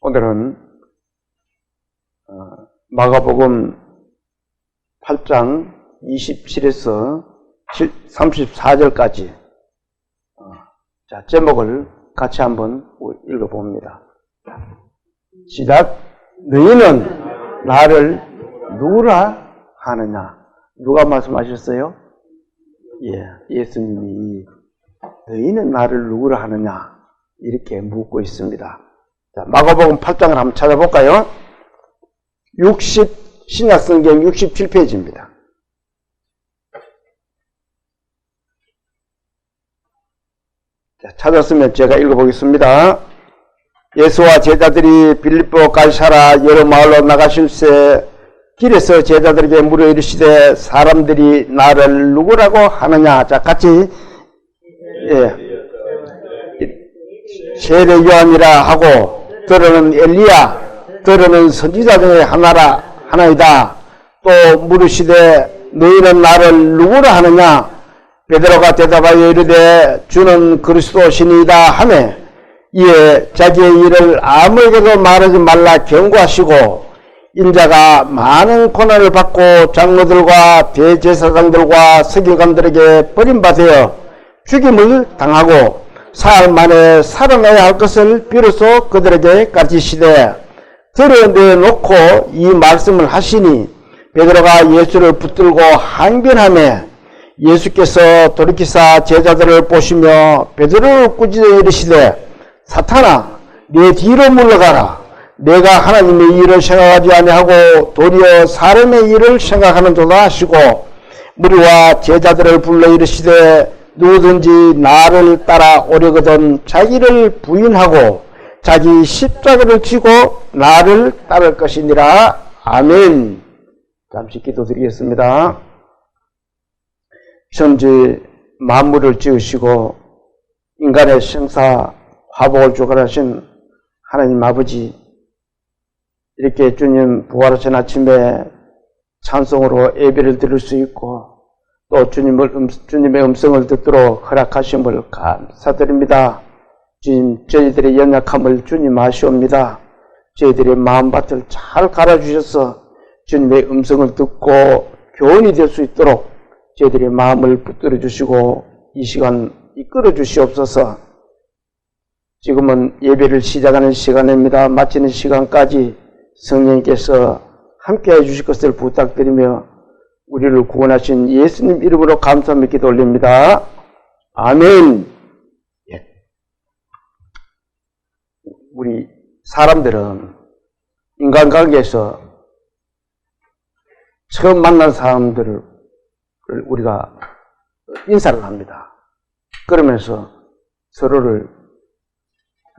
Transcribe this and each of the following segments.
오늘은 마가복음 8장 27에서 34절까지 제목을 같이 한번 읽어봅니다. 시작. 너희는 나를 누구라 하느냐? 누가 말씀하셨어요? 예수님이 너희는 나를 누구라 하느냐? 이렇게 묻고 있습니다. 자, 마가복음 8장을 한번 찾아볼까요? 신약성경 67페이지입니다. 자, 찾았으면 제가 읽어보겠습니다. 예수와 제자들이 빌립보 가이사라 여러 마을로 나가실새 길에서 제자들에게 물어 이르시되 사람들이 나를 누구라고 하느냐? 자, 같이 세례 요한이라 하고 들어는 엘리야, 들어는 선지자 중에 하나이다. 또 물으시되 너희는 나를 누구라 하느냐? 베드로가 대답하여 이르되 주는 그리스도시니이다 하매 이에 자기의 일을 아무에게도 말하지 말라 경고하시고 인자가 많은 고난을 받고 장로들과 대제사장들과 서기관들에게 버림받아 죽임을 당하고 사흘 만에 살아나야 할 것을 비로소 그들에게 가르치시되 드러내놓고 이 말씀을 하시니 베드로가 예수를 붙들고 항변하며 예수께서 돌이키사 제자들을 보시며 베드로를 꾸짖어 이르시되 사탄아 내 뒤로 물러가라. 내가 하나님의 일을 생각하지 아니하고 도리어 사람의 일을 생각하는도다 하시고 무리와 제자들을 불러 이르시되 누구든지 나를 따라 오려거든 자기를 부인하고 자기 십자가를 지고 나를 따를 것이니라. 아멘. 잠시 기도드리겠습니다. 천지 만물을 지으시고 인간의 생사 화복을 주관하신 하나님 아버지, 이렇게 주님 부활하신 아침에 찬송으로 예배를 드릴 수 있고 또 주님의 음성을 듣도록 허락하심을 감사드립니다. 주님, 저희들의 연약함을 주님 아시옵니다. 저희들의 마음밭을 잘 갈아주셔서 주님의 음성을 듣고 교훈이 될 수 있도록 저희들의 마음을 붙들어 주시고 이 시간 이끌어 주시옵소서. 지금은 예배를 시작하는 시간입니다. 마치는 시간까지 성령님께서 함께해 주실 것을 부탁드리며 우리를 구원하신 예수님 이름으로 감사하며 기도 올립니다. 아멘. 우리 사람들은 인간관계에서 처음 만난 사람들을 우리가 인사를 합니다. 그러면서 서로를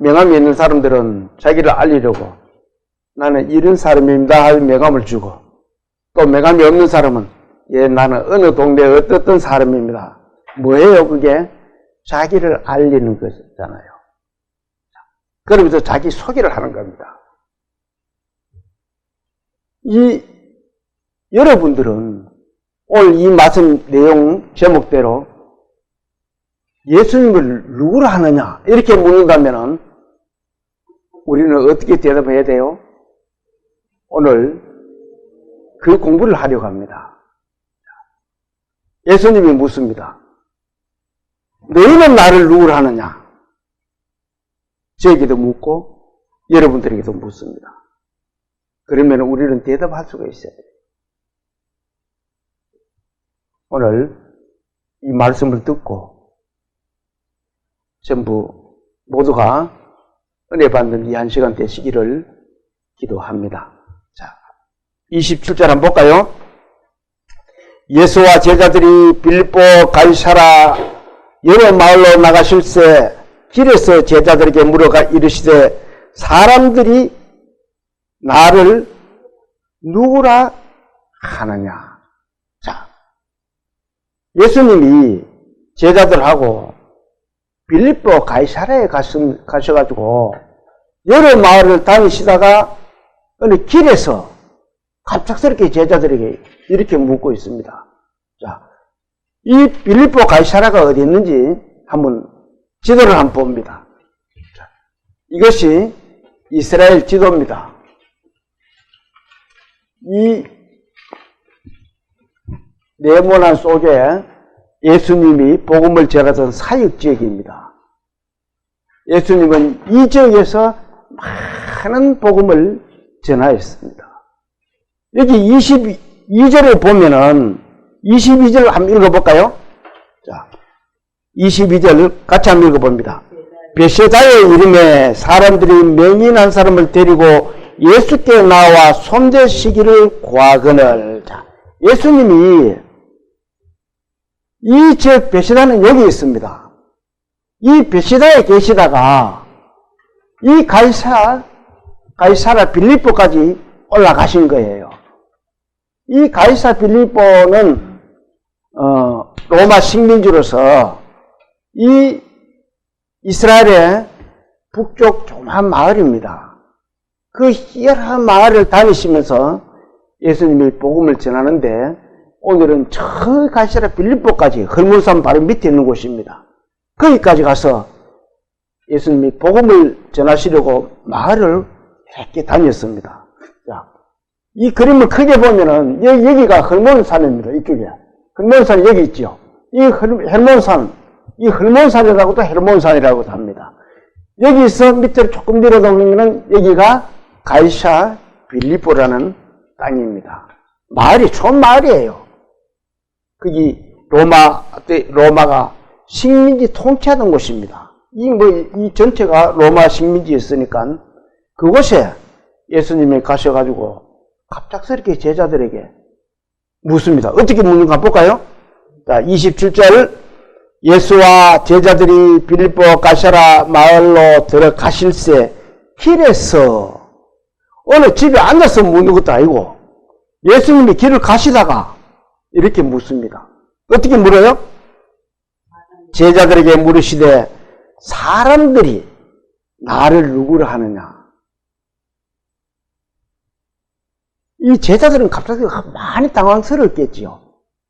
명함이 있는 사람들은 자기를 알리려고 나는 이런 사람입니다 할 명함을 주고 또 명함이 없는 사람은 나는 어느 동네에 어떤 사람입니다. 뭐예요 그게? 자기를 알리는 것이잖아요. 그러면서 자기 소개를 하는 겁니다. 여러분들은 오늘 이 말씀 내용 제목대로 예수님을 누구라 하느냐 이렇게 묻는다면 우리는 어떻게 대답해야 돼요? 오늘 그 공부를 하려고 합니다. 예수님이 묻습니다. 너희는 나를 누구라 하느냐? 저에게도 묻고 여러분들에게도 묻습니다. 그러면 우리는 대답할 수가 있어요. 오늘 이 말씀을 듣고 전부 모두가 은혜 받는 이 한 시간 되시기를 기도합니다. 자, 27절 한번 볼까요? 예수와 제자들이 빌립보 가이사라 여러 마을로 나가실새 길에서 제자들에게 물어가 이르시되 사람들이 나를 누구라 하느냐? 자, 예수님이 제자들하고 빌립보 가이사라에 가셔가지고 여러 마을을 다니시다가 어느 길에서 갑작스럽게 제자들에게 이렇게 묻고 있습니다. 자, 이 빌립보 가이사라가 어디 있는지 한번 지도를 한번 봅니다. 자, 이것이 이스라엘 지도입니다. 이 네모난 속에 예수님이 복음을 전하던 사역지역입니다. 예수님은 이 지역에서 많은 복음을 전하였습니다. 여기 22절에 보면은 22절 한번 읽어볼까요? 자, 22절 같이 한번 읽어봅니다. 베세다의 이름에 사람들이 맹인한 사람을 데리고 예수께 나와 손대시기를 구하거늘. 자, 예수님이 이 지역 베세다는 여기 있습니다. 이 베세다에 계시다가 이 가이사라 빌립보까지 올라가신 거예요. 이 가이사 빌립보는 로마 식민지로서 이 이스라엘의 북쪽 조그만 마을입니다. 그 희열한 마을을 다니시면서 예수님이 복음을 전하는데 오늘은 저 가이사라 빌립보까지 헐몬산 바로 밑에 있는 곳입니다. 거기까지 가서 예수님이 복음을 전하시려고 마을을 이렇게 다녔습니다. 자, 이 그림을 크게 보면은 여기가 헐몬산입니다. 이쪽에 헐몬산 여기 있죠. 이 헐몬산이라고도 헤르몬산이라고도 합니다. 여기서 밑으로 조금 내려오면 여기가 가이사 빌립보라는 땅입니다. 마을이 좋은 마을이에요. 거기 로마가 식민지 통치하던 곳입니다. 이 전체가 로마 식민지였으니까 그곳에 예수님이 가셔가지고 갑작스럽게 제자들에게 묻습니다. 어떻게 묻는가 볼까요? 자, 27절 예수와 제자들이 빌립보 가이사라 마을로 들어가실새 길에서 어느 집에 앉아서 묻는 것도 아니고 예수님이 길을 가시다가 이렇게 묻습니다. 어떻게 물어요? 제자들에게 물으시되 사람들이 나를 누구로 하느냐? 이 제자들은 갑자기 많이 당황스럽겠지요.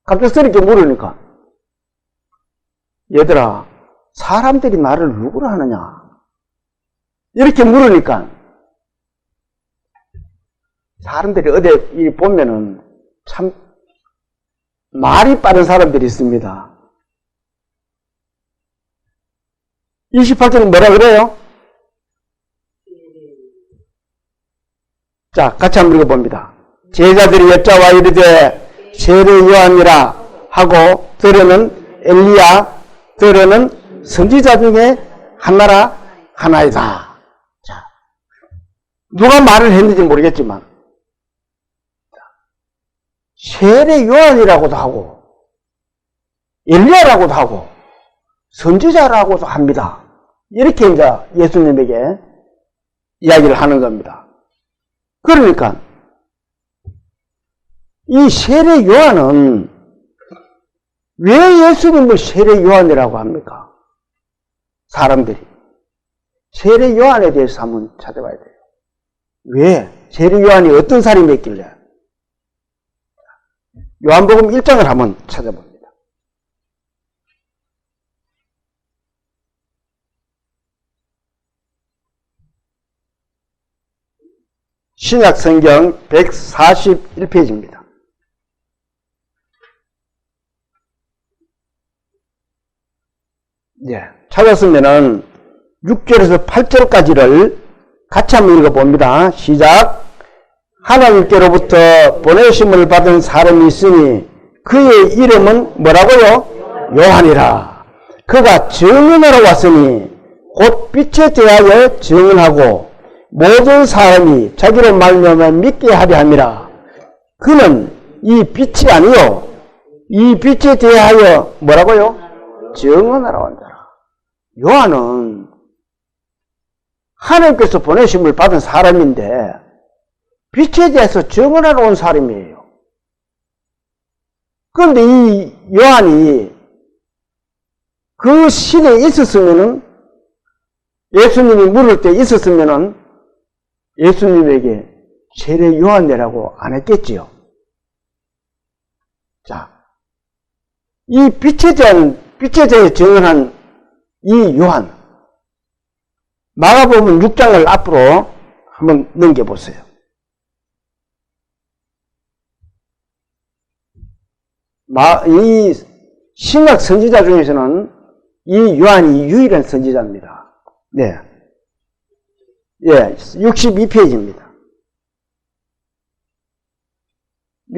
갑작스럽게 물으니까 얘들아 사람들이 나를 누구로 하느냐? 이렇게 물으니까 사람들이 어디 보면은 참 말이 빠른 사람들이 있습니다. 28절은 뭐라 그래요? 자, 같이 한번 읽어봅니다. 제자들이 여짜와 이르되 세례 요한이라 하고 들으는 엘리야 들으는 선지자 중에 하나이다. 자, 누가 말을 했는지 모르겠지만 세례 요한이라고도 하고 엘리야라고도 하고 선지자라고도 합니다. 이렇게 이제 예수님에게 이야기를 하는 겁니다. 그러니까 이 세례 요한은 왜 예수님을 세례 요한이라고 합니까? 사람들이 세례 요한에 대해서 한번 찾아봐야 돼요. 왜? 세례 요한이 어떤 사람이었길래? 요한복음 1장을 한번 찾아봅니다. 신약성경 141페이지입니다. 네, 찾았으면은 6절에서 8절까지를 같이 한번 읽어봅니다. 시작. 하나님께로부터 보내심을 받은 사람이 있으니 그의 이름은 뭐라고요? 요한이라. 그가 증언하러 왔으니 곧 빛에 대하여 증언하고 모든 사람이 자기를 말미암아 믿게 하려 함이라. 그는 이 빛이 아니요 이 빛에 대하여 뭐라고요? 증언하러 왔더라. 요한은 하나님께서 보내심을 받은 사람인데 빛에 대해서 증언하러 온 사람이에요. 그런데 이 요한이 그 시대에 있었으면은 예수님이 물을 때 있었으면은 예수님에게 세례 요한이라고 안 했겠지요. 자, 이 빛에 대해 증언한 이 요한, 마가복음 6장을 앞으로 한번 넘겨보세요. 이 신약 선지자 중에서는 이 요한이 유일한 선지자입니다. 네. 예, 62페이지입니다.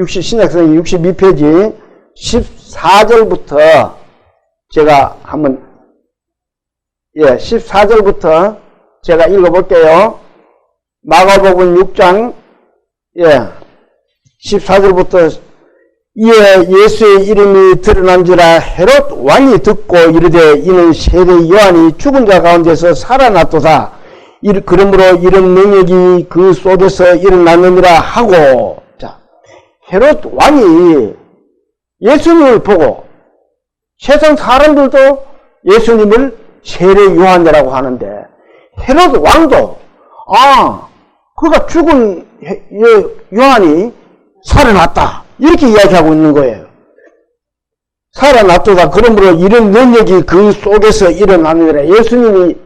신약성경 62페이지 14절부터 제가 한번 14절부터 제가 읽어볼게요. 마가복음 6장 14절부터 이에 예수의 이름이 드러난지라 헤롯 왕이 듣고 이르되 이는 세례 요한이 죽은 자 가운데서 살아났도다. 그러므로 이런 능력이 그 속에서 일어났느니라 하고, 자, 헤롯 왕이 예수님을 보고 세상 사람들도 예수님을 세례 요한이라고 하는데 헤롯 왕도 그가 죽은 요한이 살아났다 이렇게 이야기하고 있는 거예요. 살아났도다. 그러므로 이런 능력이 그 속에서 일어나느니라. 예수님이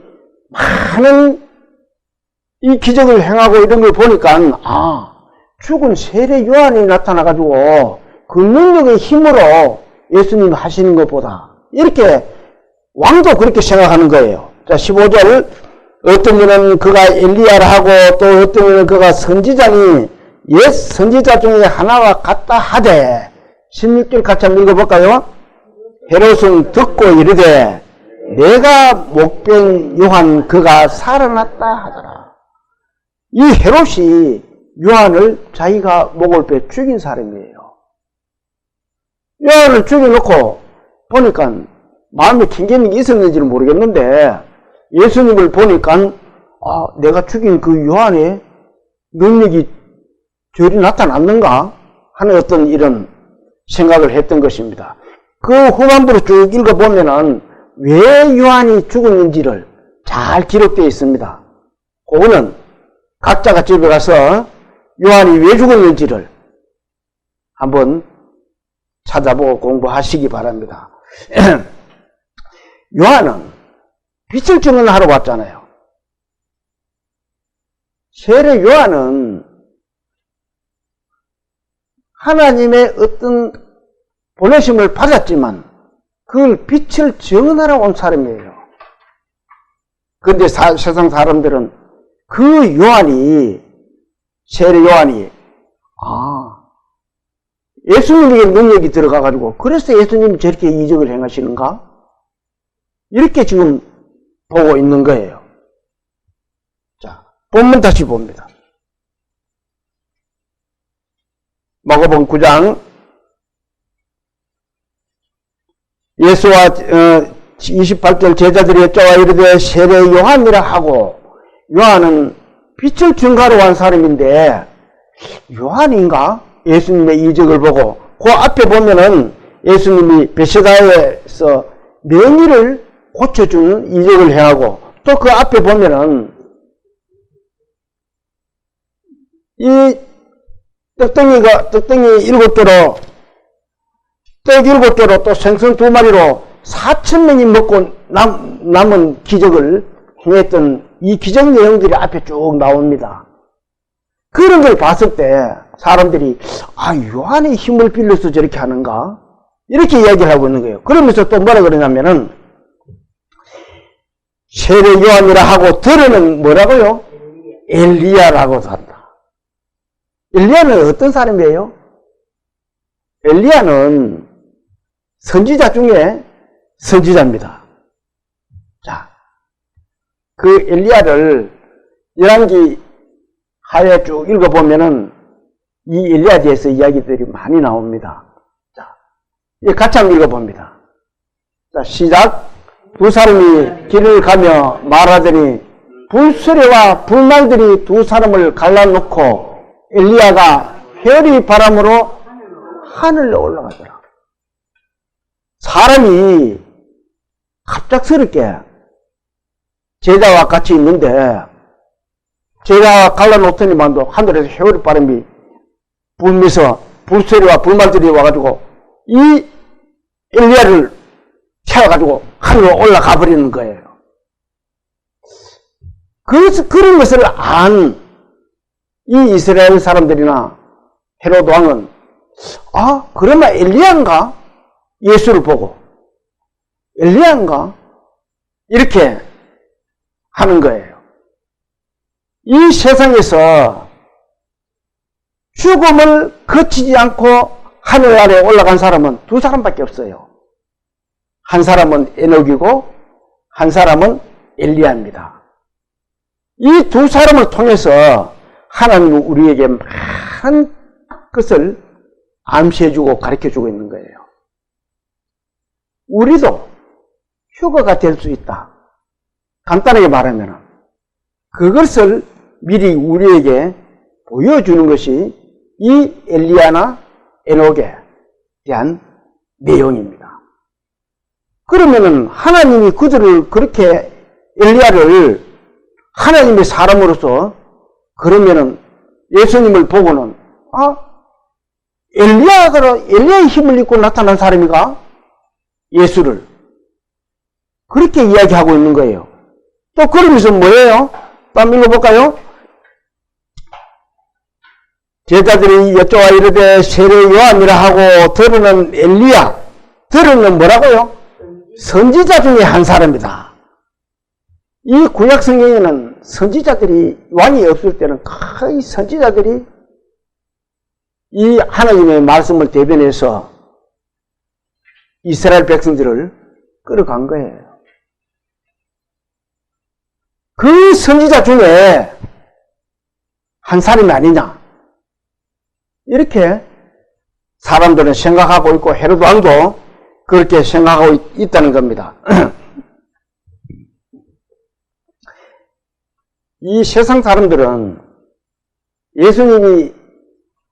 많은 이 기적을 행하고 이런 걸 보니까 죽은 세례 요한이 나타나가지고 그 능력의 힘으로 예수님이 하시는 것보다 이렇게 왕도 그렇게 생각하는 거예요. 자, 15절 어떤 분은 그가 엘리야라 하고 또 어떤 분은 그가 선지자니 옛 선지자 중에 하나와 같다 하되 16절 같이 한번 읽어볼까요? 헤롯은 듣고 이르되 내가 목된 요한 그가 살아났다 하더라. 이 헤롯이 요한을 자기가 목을 베 죽인 사람이에요. 요한을 죽여놓고 보니까 마음에 킹김이 있었는지는 모르겠는데 예수님을 보니까 내가 죽인 그 요한의 능력이 저리 나타났는가 하는 어떤 이런 생각을 했던 것입니다. 그 후반부로 쭉 읽어보면은 왜 요한이 죽었는지를 잘 기록되어 있습니다. 그거는 각자가 집에 가서 요한이 왜 죽었는지를 한번 찾아보고 공부하시기 바랍니다. 요한은 빛을 증언하러 왔잖아요. 세례 요한은 하나님의 어떤 보내심을 받았지만 그걸 빛을 증언하러 온 사람이에요. 그런데 세상 사람들은 그 요한이, 세례 요한이 예수님에게 능력이 들어가가지고 그래서 예수님이 저렇게 이적을 행하시는가? 이렇게 지금 보고 있는 거예요. 자, 본문 다시 봅니다. 마가복음 9장 예수와 28절 제자들이 여쭤와 이르되 세례 요한이라 하고 요한은 빛을 증가로 한 사람인데 요한인가? 예수님의 이적을 보고 그 앞에 보면은 예수님이 베세다에서 명의를 고쳐주는 이적을 행하고 또 그 앞에 보면은 이 떡덩이 7개로 떡 7개로 또 생선 2마리로 4,000명이 먹고 남은 기적을 행했던 이 기적 내용들이 앞에 쭉 나옵니다. 그런 걸 봤을 때 사람들이 요한의 힘을 빌려서 저렇게 하는가? 이렇게 이야기를 하고 있는 거예요. 그러면서 또 뭐라 그러냐면은 세례 요한이라 하고 들으는 뭐라고요? 엘리야라고도 한다. 엘리야는 어떤 사람이에요? 엘리야는 선지자 중에 선지자입니다. 자, 그 엘리야를 열왕기 하에 쭉 읽어보면은 이 엘리야에 대해서 이야기들이 많이 나옵니다. 자, 같이 한번 읽어봅니다. 자, 시작. 두 사람이 길을 가며 말하더니 불수레와 불말들이 두 사람을 갈라놓고 엘리야가 회오리 바람으로 하늘로 올라가더라. 사람이 갑작스럽게 제자와 같이 있는데 제자와 갈라놓더니만도 하늘에서 회오리 바람이 불면서 불수레와 불말들이 와가지고 이 엘리야를 태워가지고 하늘로 올라가 버리는 거예요. 그런 것을 안 이 이스라엘 사람들이나 헤롯 왕은 그러면 엘리야인가? 예수를 보고 엘리야인가? 이렇게 하는 거예요. 이 세상에서 죽음을 거치지 않고 하늘 아래 올라간 사람은 두 사람밖에 없어요. 한 사람은 에녹이고 한 사람은 엘리야입니다. 이 두 사람을 통해서 하나님은 우리에게 많은 것을 암시해주고 가르쳐주고 있는 거예요. 우리도 휴거가 될 수 있다. 간단하게 말하면 그것을 미리 우리에게 보여주는 것이 이 엘리야나 에녹에 대한 내용입니다. 그러면은 하나님이 그들을 그렇게 엘리야를 하나님의 사람으로서 그러면은 예수님을 보고는 엘리야의 힘을 입고 나타난 사람이가 예수를 그렇게 이야기하고 있는 거예요. 또 그러면서 뭐예요? 또 한번 읽어볼까요? 제자들이 여쭤와 이르되 세례 요한이라 하고 들으는 엘리야, 들으는 뭐라고요? 선지자 중에 한 사람이다. 이 구약 성경에는 선지자들이 왕이 없을 때는 거의 선지자들이 이 하나님의 말씀을 대변해서 이스라엘 백성들을 끌어간 거예요. 그 선지자 중에 한 사람이 아니냐 이렇게 사람들은 생각하고 있고 헤롯 왕도 그렇게 생각하고 있다는 겁니다. 이 세상 사람들은 예수님이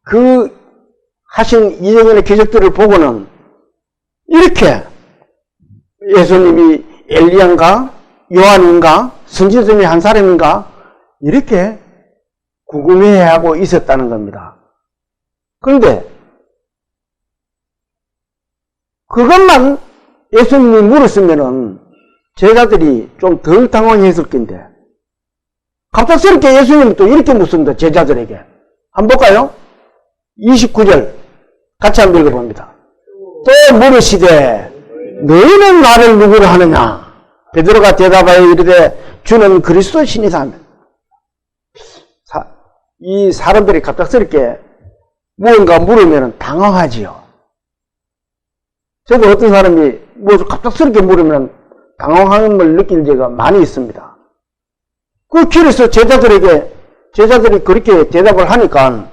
그 하신 이전의 기적들을 보고는 이렇게 예수님이 엘리야인가 요한인가 선지자 중에 한 사람인가 이렇게 궁금해하고 있었다는 겁니다. 그런데 그것만 예수님이 물었으면은 제자들이 좀 덜 당황했을 텐데 갑작스럽게 예수님이 또 이렇게 묻습니다. 제자들에게. 한번 볼까요? 29절 같이 한번 읽어봅니다. 또 물으시되 너희는 나를 누구로 하느냐? 베드로가 대답하여 이르되 주는 그리스도시니라 하면 이 사람들이 갑작스럽게 무언가 물으면 당황하지요. 저도 어떤 사람이 뭐 갑작스럽게 물으면 당황함을 느낀 적이 많이 있습니다. 그 길에서 제자들이 그렇게 대답을 하니까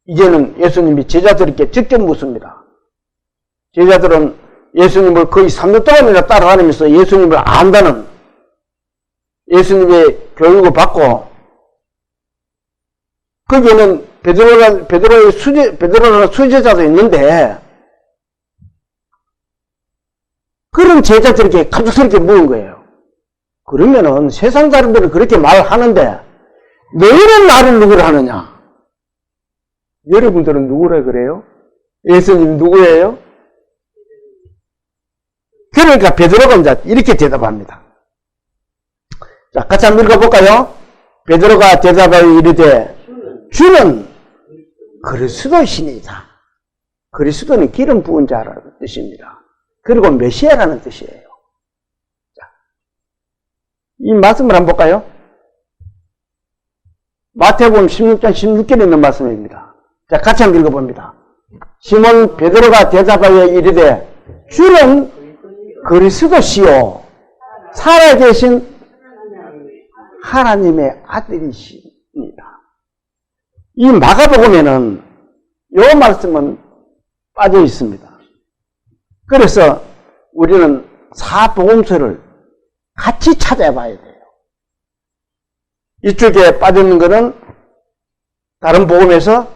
이제는 예수님이 제자들에게 직접 묻습니다. 제자들은 예수님을 거의 3년 동안이나 따라다니면서 예수님을 안다는 예수님의 교육을 받고 거기에는 베드로라는 수제자도 있는데 그런 제자들에게 갑작스럽게 물은 거예요. 그러면은 세상 사람들은 그렇게 말하는데 너희는 나를 누구라 하느냐? 여러분들은 누구라 그래요? 예수님 누구예요? 그러니까 베드로가 이제 이렇게 대답합니다. 자, 같이 한번 읽어볼까요? 베드로가 대답하여 이르되 주는 그리스도시니이다. 그리스도는 기름 부은 자라는 뜻입니다. 그리고 메시아라는 뜻이에요. 자, 이 말씀을 한번 볼까요? 마태복음 16장 16절에 있는 말씀입니다. 자, 같이 한번 읽어봅니다. 시몬 베드로가 대답하여 이르되 주는 그리스도시요 살아계신 하나님의 아들이십니다. 이 마가복음에는 이 말씀은 빠져 있습니다. 그래서 우리는 사복음서를 같이 찾아봐야 돼요. 이쪽에 빠져있는 것은 다른 복음에서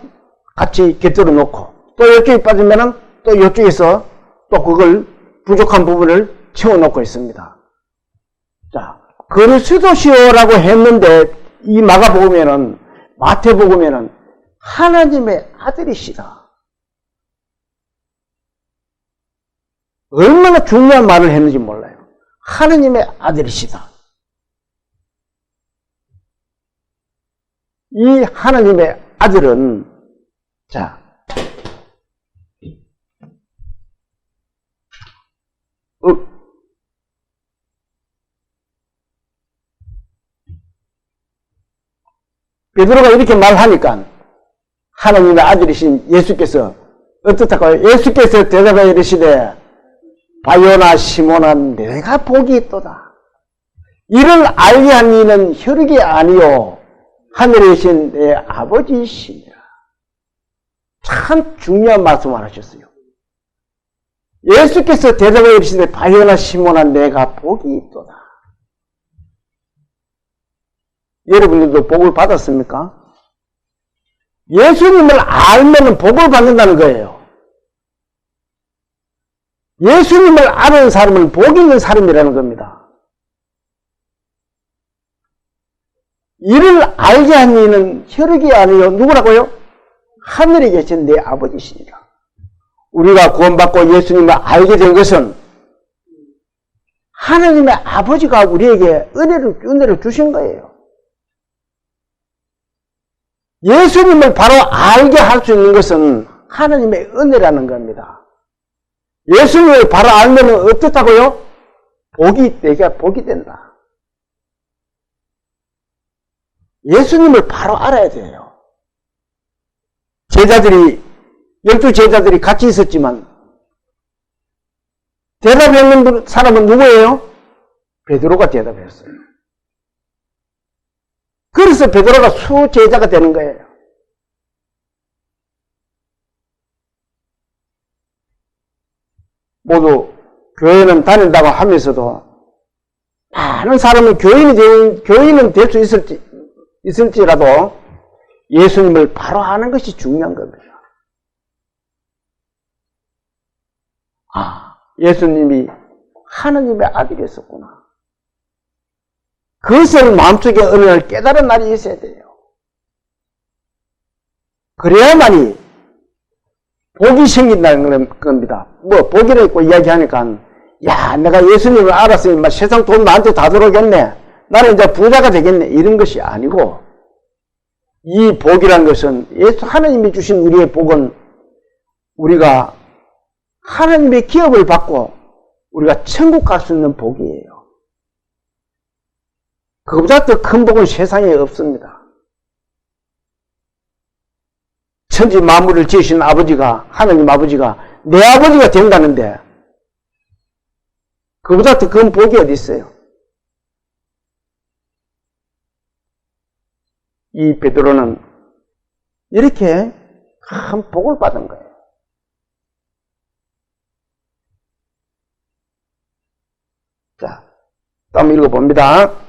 같이 곁들여 놓고 또 이쪽에 빠지면은 또 이쪽에서 또 그걸 부족한 부분을 채워놓고 있습니다. 자, 그리스도시오라고 했는데 이 마가복음에는 마태복음에는 하나님의 아들이시다. 얼마나 중요한 말을 했는지 몰라요. 하나님의 아들이시다. 이 하나님의 아들은, 자, 베드로가 이렇게 말하니까 하나님의 아들이신 예수께서 어떻다고요? 예수께서 대답하여 이르시되 바요나 시몬아 내가 복이 있도다. 이를 알게 한 이는 혈육이 아니요 하늘에 계신 내 아버지이시니라. 참 중요한 말씀을 하셨어요. 예수께서 대답하여 이르시되 바요나 시몬아 내가 복이 있도다. 여러분들도 복을 받았습니까? 예수님을 알면 복을 받는다는 거예요. 예수님을 아는 사람은 복 있는 사람이라는 겁니다. 이를 알게 한 이는 혈육이 아니요 누구라고요? 하늘에 계신 내 아버지시니라. 우리가 구원받고 예수님을 알게 된 것은 하나님의 아버지가 우리에게 은혜를 주신 거예요. 예수님을 바로 알게 할 수 있는 것은 하나님의 은혜라는 겁니다. 예수님을 바로 알면 어떻다고요? 내가 복이 된다. 예수님을 바로 알아야 돼요. 제자들이, 12제자들이 같이 있었지만, 대답했는 사람은 누구예요? 베드로가 대답했어요. 그래서 베드로가 수제자가 되는 거예요. 모두 교회는 다닌다고 하면서도 많은 사람은 교인은 될 수 있을지라도 예수님을 바로 아는 것이 중요한 겁니다. 예수님이 하나님의 아들이었었구나. 그것을 마음속에 은혜를 깨달은 날이 있어야 돼요. 그래야만이 복이 생긴다는 겁니다. 복이라 있고 이야기하니까, 야, 내가 예수님을 알았으니 세상 돈 나한테 다 들어오겠네. 나는 이제 부자가 되겠네. 이런 것이 아니고, 이 복이란 것은 하나님이 주신 우리의 복은 우리가 하나님의 기업을 받고 우리가 천국 갈 수 있는 복이에요. 그보다 더 큰 복은 세상에 없습니다. 천지 만물을 지으신 아버지가, 하나님 아버지가 내 아버지가 된다는데 그보다 더 큰 복이 어디 있어요? 이 베드로는 이렇게 큰 복을 받은 거예요. 자, 또 한번 읽어봅니다.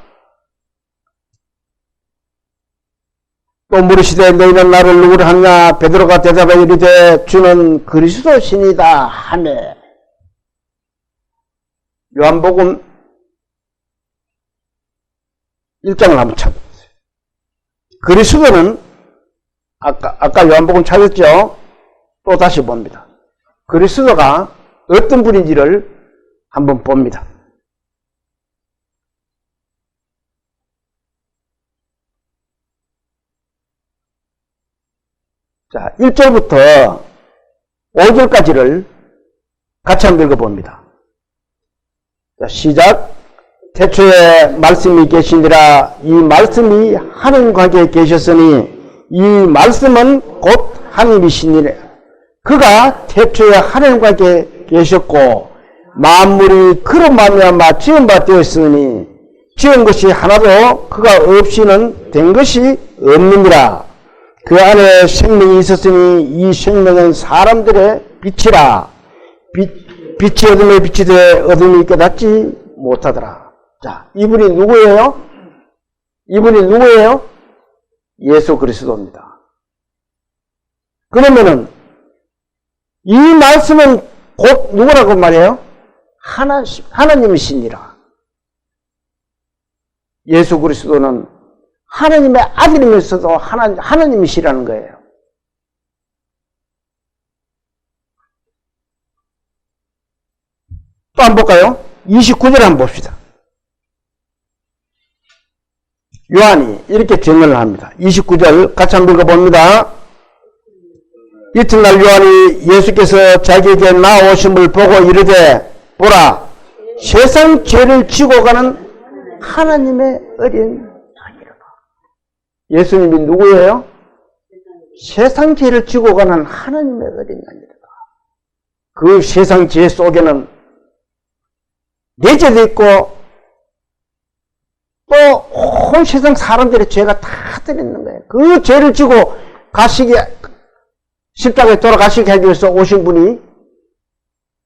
또 물으시되 너희는 나를 누구를 하느냐? 베드로가 대답하여 이르되 주는 그리스도시니이다 하매. 요한복음 1장을 한번 찾아보세요. 그리스도는 아까 요한복음 찾았죠? 또 다시 봅니다. 그리스도가 어떤 분인지를 한번 봅니다. 자, 1절부터 5절까지를 같이 한번 읽어봅니다. 자, 시작. 태초에 말씀이 계시니라. 이 말씀이 하나님과 함께 계셨으니 이 말씀은 곧 하나님이시니라. 그가 태초에 하나님과 함께 계셨고 만물이 그로 말미암아 지은 바 되었으니 지은 것이 하나도 그가 없이는 된 것이 없느니라. 그 안에 생명이 있었으니 이 생명은 사람들의 빛이라. 빛이 어둠에 비치되 어둠이 깨닫지 못하더라. 자, 이분이 누구예요? 예수 그리스도입니다. 그러면은 이 말씀은 곧 누구라고 말해요? 하나님이시니라. 예수 그리스도는 하나님의 아들이면서도 하나님이시라는 거예요. 또 한번 볼까요? 29절 한번 봅시다. 요한이 이렇게 증언을 합니다. 29절 같이 한번 읽어봅니다. 이튿날 요한이 예수께서 자기에게 나오심을 보고 이르되 보라 세상 죄를 지고 가는 하나님의 어린 양이로다. 예수님이 누구예요? 세상 죄를 지고 가는 하나님의 어린 양이로다. 그 세상 죄 속에는 내 죄도 있고 또 온 세상 사람들의 죄가 다 들어있는 거예요. 그 죄를 지고 가시게 십자가에 돌아가시게 하기 위해서 오신 분이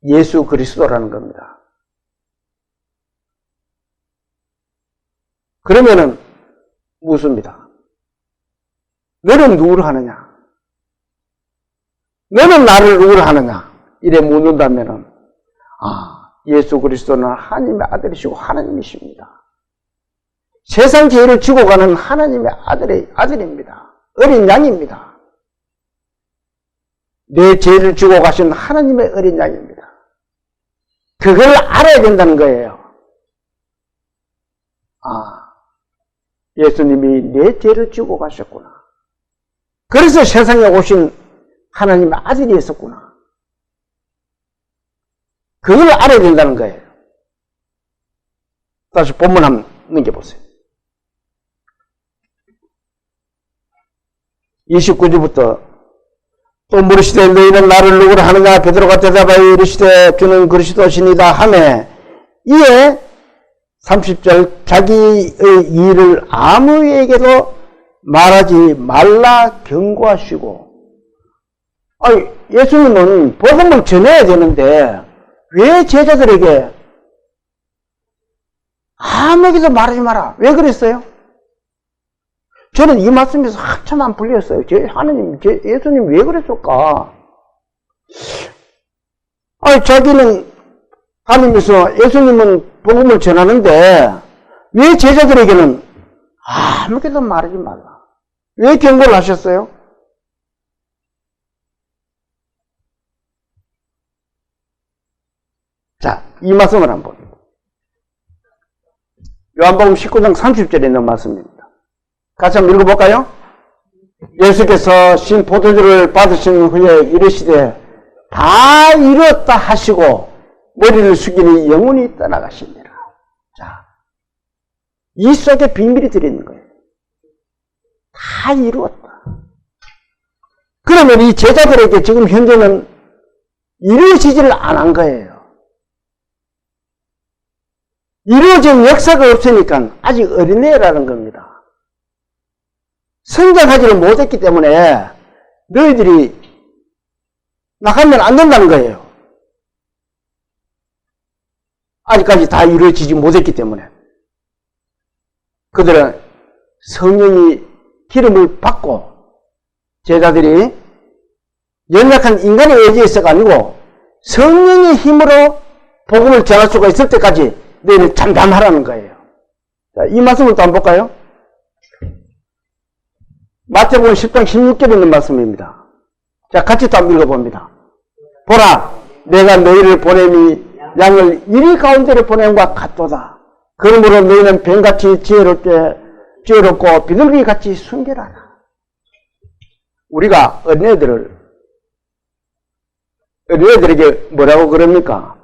예수 그리스도라는 겁니다. 그러면은 묻습니다. 너는 누구를 하느냐? 너는 나를 누구를 하느냐? 이래 묻는다면은 예수 그리스도는 하나님의 아들이시고 하나님이십니다. 세상 죄를 지고 가는 하나님의 아들입니다. 어린 양입니다. 내 죄를 지고 가신 하나님의 어린 양입니다. 그걸 알아야 된다는 거예요. 예수님이 내 죄를 지고 가셨구나. 그래서 세상에 오신 하나님의 아들이었었구나. 그걸 알아야 된다는 거예요. 다시 본문 한번 넘겨보세요. 29절부터 또 물으시되 너희는 나를 누구라 하느냐? 베드로가 대답하여 이르시되 주는 그리스도시니이다 하매 이에 30절 자기의 일을 아무에게도 말하지 말라 경고하시고 예수님은 복음을 전해야 되는데 왜 제자들에게 아무에게도 말하지 마라. 왜 그랬어요? 저는 이 말씀에서 한참 안 풀렸어요. 예수님 왜 그랬을까? 자기는 다니면서 예수님은 복음을 전하는데 왜 제자들에게는 아무에게도 말하지 말라. 왜 경고를 하셨어요? 자, 이 말씀을 한번 봅니다. 요한복음 19장 30절에 있는 말씀입니다. 같이 한번 읽어볼까요? 예수께서 신 포도주를 받으신 후에 이르시되 다 이뤘다 하시고 머리를 숙이니 영원히 떠나가시니라. 자, 이 속에 비밀이 들어있는 거예요. 다 이루었다. 그러면 이 제자들에게 지금 현재는 이루어지지를 않은 거예요. 이루어진 역사가 없으니까 아직 어린애라는 겁니다. 성장하지를 못했기 때문에 너희들이 나가면 안 된다는 거예요. 아직까지 다 이루어지지 못했기 때문에. 그들은 성령이 기름을 받고 제자들이 연약한 인간의 의지에 있어가 아니고 성령의 힘으로 복음을 전할 수가 있을 때까지 너희는 잠잠하라는 거예요. 자, 이 말씀을 또 한번 볼까요? 마태복음 10장 16절에 있는 말씀입니다. 자, 같이 또 한번 읽어봅니다. 보라, 내가 너희를 보냄이 양을 이리 가운데로 보냄과 같도다. 그러므로 너희는 뱀같이 지혜롭고 비둘기같이 순결하라. 우리가 어린애들에게 뭐라고 그럽니까?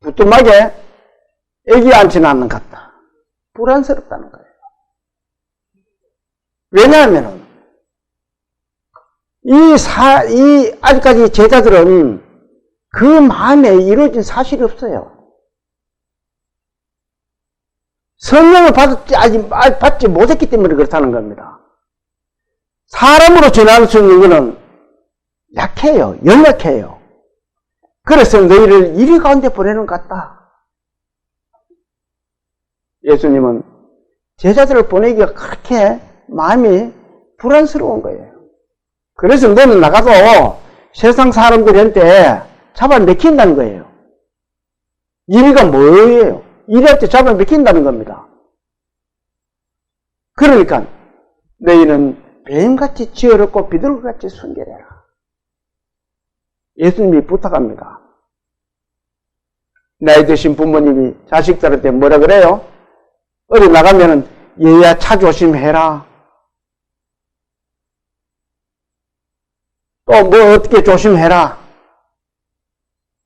부뚜막에 애기 앉지는 않는 것 같다. 불안스럽다는 거예요. 왜냐하면 아직까지 제자들은 그 마음에 이루어진 사실이 없어요. 성령을 받지 못했기 때문에 그렇다는 겁니다. 사람으로 전할 수 있는 것은 약해요. 연약해요. 그래서 너희를 이리 가운데 보내는 것 같다. 예수님은 제자들을 보내기가 그렇게 마음이 불안스러운 거예요. 그래서 너는 나가서 세상 사람들한테 잡아먹힌다는 거예요. 이리가 뭐예요? 이리할 때 잡아먹힌다는 겁니다. 그러니까 너희는 뱀같이 지혜롭고 비둘기같이 순결해라. 예수님이 부탁합니다. 나이 드신 부모님이 자식들한테 뭐라 그래요? 어디 나가면은 얘야 차 조심해라. 또 뭐 어떻게 조심해라.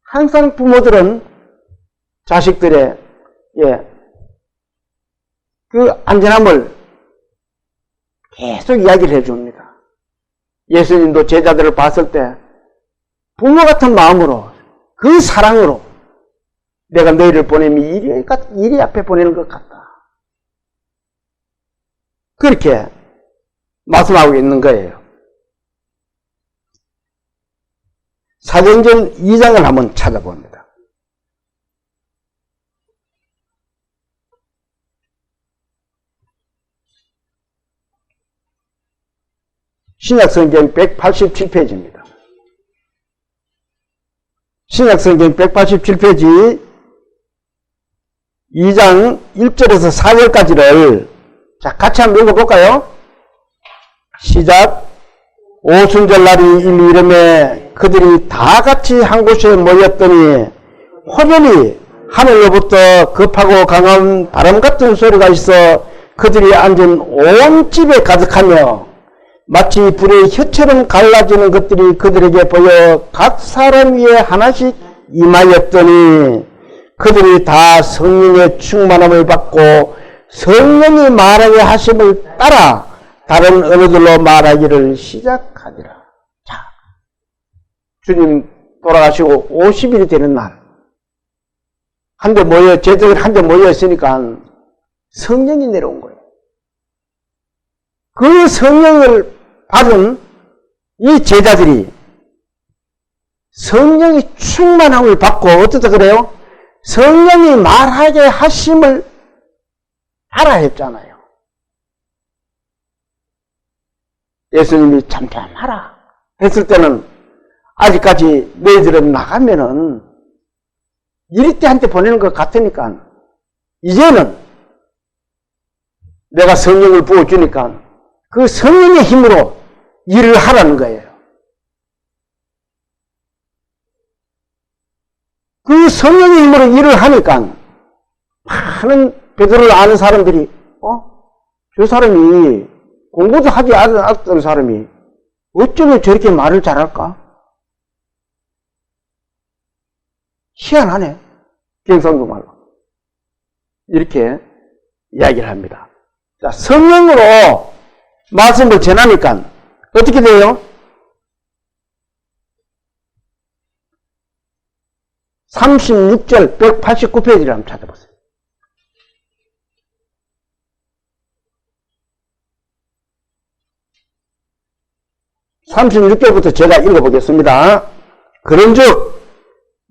항상 부모들은 자식들의 그 안전함을 계속 이야기를 해줍니다. 예수님도 제자들을 봤을 때 부모 같은 마음으로 그 사랑으로 내가 너희를 보내면 이리 앞에 보내는 것 같다. 그렇게 말씀하고 있는 거예요. 사도행전 2장을 한번 찾아봅니다. 신약성경 187페이지입니다. 신약성경 187페이지 2장 1절에서 4절까지를 자, 같이 한번 읽어볼까요? 시작. 오순절 날이 이미 이름에 그들이 다 같이 한 곳에 모였더니 호련히 하늘로부터 급하고 강한 바람 같은 소리가 있어 그들이 앉은 온 집에 가득하며 마치 불의 혀처럼 갈라지는 것들이 그들에게 보여 각 사람 위에 하나씩 임하였더니 그들이 다 성령의 충만함을 받고 성령이 말하게 하심을 따라 다른 언어들로 말하기를 시작하니라. 자, 주님 돌아가시고 50일이 되는 날 제자들이 한데 모여 있으니까 성령이 내려온 거예요. 그 성령을 받은 이 제자들이 성령의 충만함을 받고 어떻다 그래요? 성령이 말하게 하심을 따라 했잖아요. 예수님이 잠잠하라 했을 때는 아직까지 너희들은 나가면은 이리때한테 보내는 것 같으니까 이제는 내가 성령을 부어주니까 그 성령의 힘으로 일을 하라는 거예요. 그 성령의 힘으로 일을 하니까 많은 베드로를 아는 사람들이 저 사람이 공부도 하지 않았던 사람이 어쩌면 저렇게 말을 잘할까? 희한하네. 경상도 말로. 이렇게 이야기를 합니다. 자, 성령으로 말씀을 전하니까 어떻게 돼요? 36절 189페이지를 한번 찾아보세요. 36절부터 제가 읽어보겠습니다. 그런즉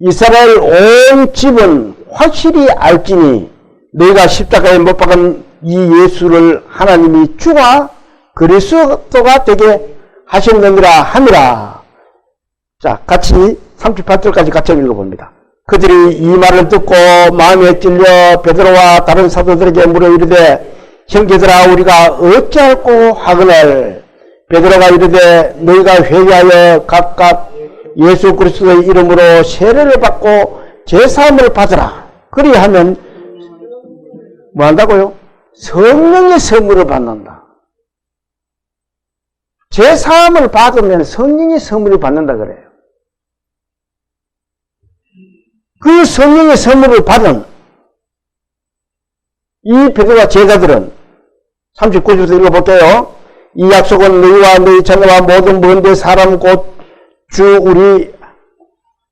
이스라엘 온 집은 확실히 알지니 너희가 십자가에 못 박은 이 예수를 하나님이 주가 그리스도가 되게 하셨느니라 함이라. 자, 같이 38절까지 같이 읽어봅니다. 그들이 이 말을 듣고 마음에 찔려 베드로와 다른 사도들에게 물어 이르되 형제들아 우리가 어찌할꼬 하거늘 베드로가 이르되 너희가 회개하여 각각 예수 그리스도의 이름으로 세례를 받고 제사함을 받으라. 그리하면 뭐 한다고요? 성령의 선물을 받는다. 제사함을 받으면 성령의 선물을 받는다 그래요. 그 성령의 선물을 받은 이 베드로와 제자들은 39절부터 읽어볼게요. 이 약속은 너희와 너희 자녀와 모든 먼데 사람 곧 주 우리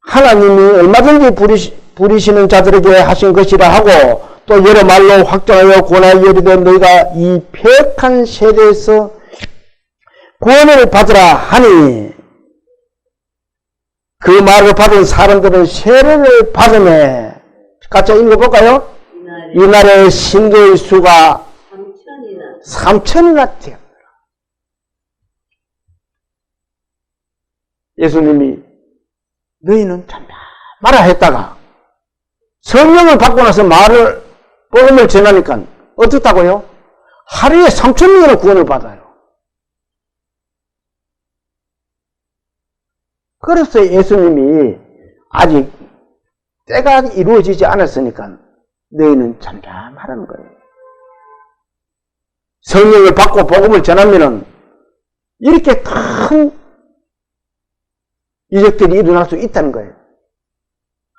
하나님이 얼마든지 부리시는 자들에게 하신 것이라 하고 또 여러 말로 확정하여 권하여 이르되 너희가 이 폐역한 세대에서 구원을 받으라 하니 그 말을 받은 사람들은 세례를 받으매 같이 읽어볼까요? 이날의 신도의 수가 3천이나 되었다. 예수님이 너희는 잠잠하라 했다가 성령을 받고 나서 복음을 전하니까 어떻다고요? 하루에 3,000명이나 구원을 받아요. 그래서 예수님이 아직 때가 이루어지지 않았으니까 너희는 잠잠하라는 거예요. 성령을 받고 복음을 전하면은 이렇게 큰 이적들이 일어날 수 있다는 거예요.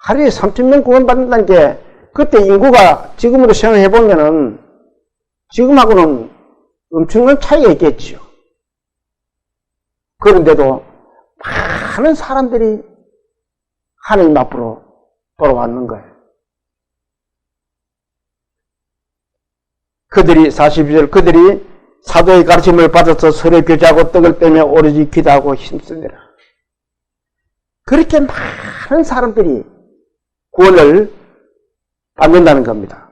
하루에 3,000명 구원받는다는 게 그때 인구가 지금으로 생각해 보면은 지금하고는 엄청난 차이가 있겠죠. 그런데도 많은 사람들이 하나님 앞으로 돌아왔는 거예요. 그들이 42절 그들이 사도의 가르침을 받아서 서로 교제하고 떡을 떼며 오로지 기도하고 힘쓰니라. 그렇게 많은 사람들이 구원을 받는다는 겁니다.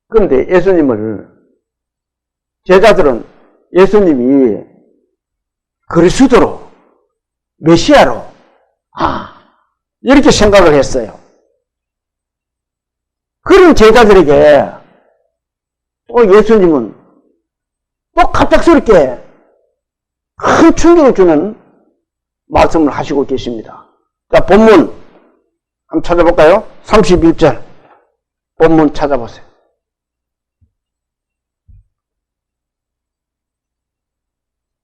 그런데 예수님을 제자들은 예수님이 그리스도로 메시아로 이렇게 생각을 했어요. 그런 제자들에게 또 예수님은 또 갑작스럽게 큰 충격을 주는 말씀을 하시고 계십니다. 자, 본문 한번 찾아볼까요? 31절 본문 찾아보세요.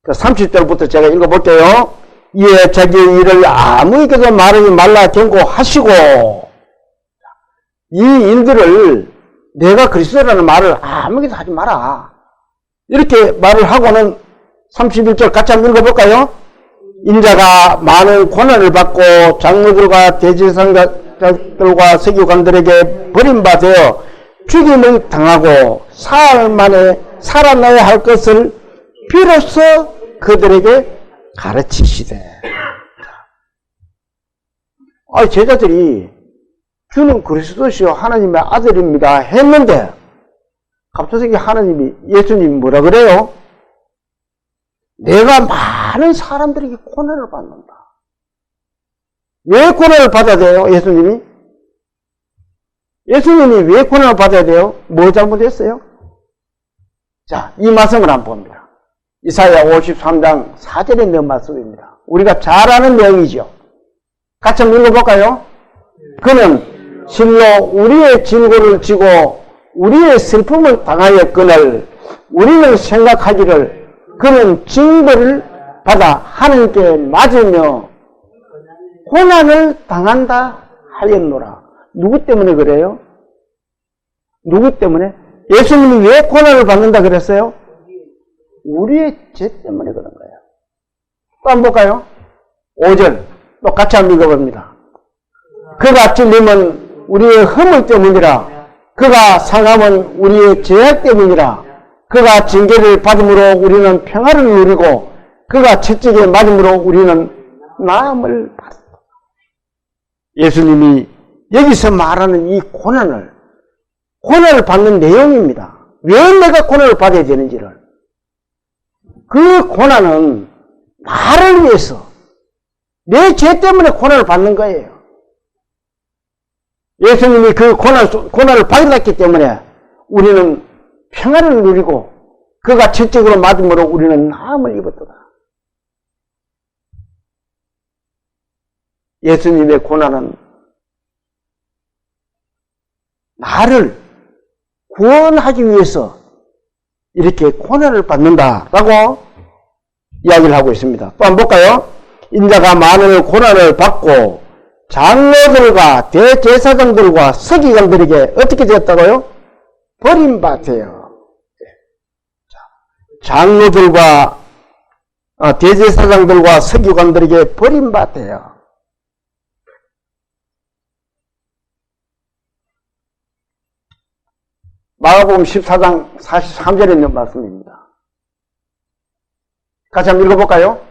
자, 30절부터 제가 읽어볼게요. 이에 자기의 일을 아무에게도 말하지 말라 경고하시고, 이 일들을 내가 그리스도라는 말을 아무에게도 하지 마라. 이렇게 말을 하고는 31절 같이 한번 읽어볼까요? 인자가 많은 고난을 받고 장로들과 대제사장들과 서기관들에게 버림받아 죽임을 당하고 사흘 만에 살아나야 할 것을 비로소 그들에게 가르치시되. 제자들이 주는 그리스도시요 하나님의 아들입니다 했는데 갑자기 하나님이 예수님이 뭐라 그래요? 내가 많은 사람들에게 고난을 받는다. 왜 고난을 받아야 돼요? 예수님이 왜 고난을 받아야 돼요? 뭐 잘못했어요? 자, 이 말씀을 한번 봅니다. 이사야 53장 4절에 있는 말씀입니다. 우리가 잘 아는 내용이죠. 같이 한번 읽어볼까요? 그는 실로 우리의 질고를 지고 우리의 슬픔을 당하였거늘 우리는 생각하기를 그는 징벌을 받아 하나님께 맞으며 고난을 당한다 하였노라. 누구 때문에 그래요? 누구 때문에? 예수님이 왜 고난을 받는다 그랬어요? 우리의 죄 때문에 그런 거예요. 또 한번 볼까요? 5절 또 같이 한번 읽어봅니다. 그가 찔림은 우리의 허물 때문이라. 그가 상함은 우리의 죄악 때문이라. 그가 징계를 받음으로 우리는 평화를 누리고 그가 채찍에 맞음으로 우리는 나음을 받았다. 예수님이 여기서 말하는 이 고난을 받는 내용입니다. 왜 내가 고난을 받아야 되는지를. 그 고난은 나를 위해서 내 죄 때문에 고난을 받는 거예요. 예수님이 그 고난을 받았기 때문에 우리는 평화를 누리고 그가 채찍으로 맞음으로 우리는 나음을 입었도다. 예수님의 고난은 나를 구원하기 위해서 이렇게 고난을 받는다라고 이야기를 하고 있습니다. 또 한번 볼까요? 인자가 많은 고난을 받고 장로들과 대제사장들과 서기관들에게 어떻게 되었다고요? 버림받아요. 장로들과 대제사장들과 서기관들에게 버림받아요. 마가복음 14장 43절에 있는 말씀입니다. 같이 한번 읽어볼까요?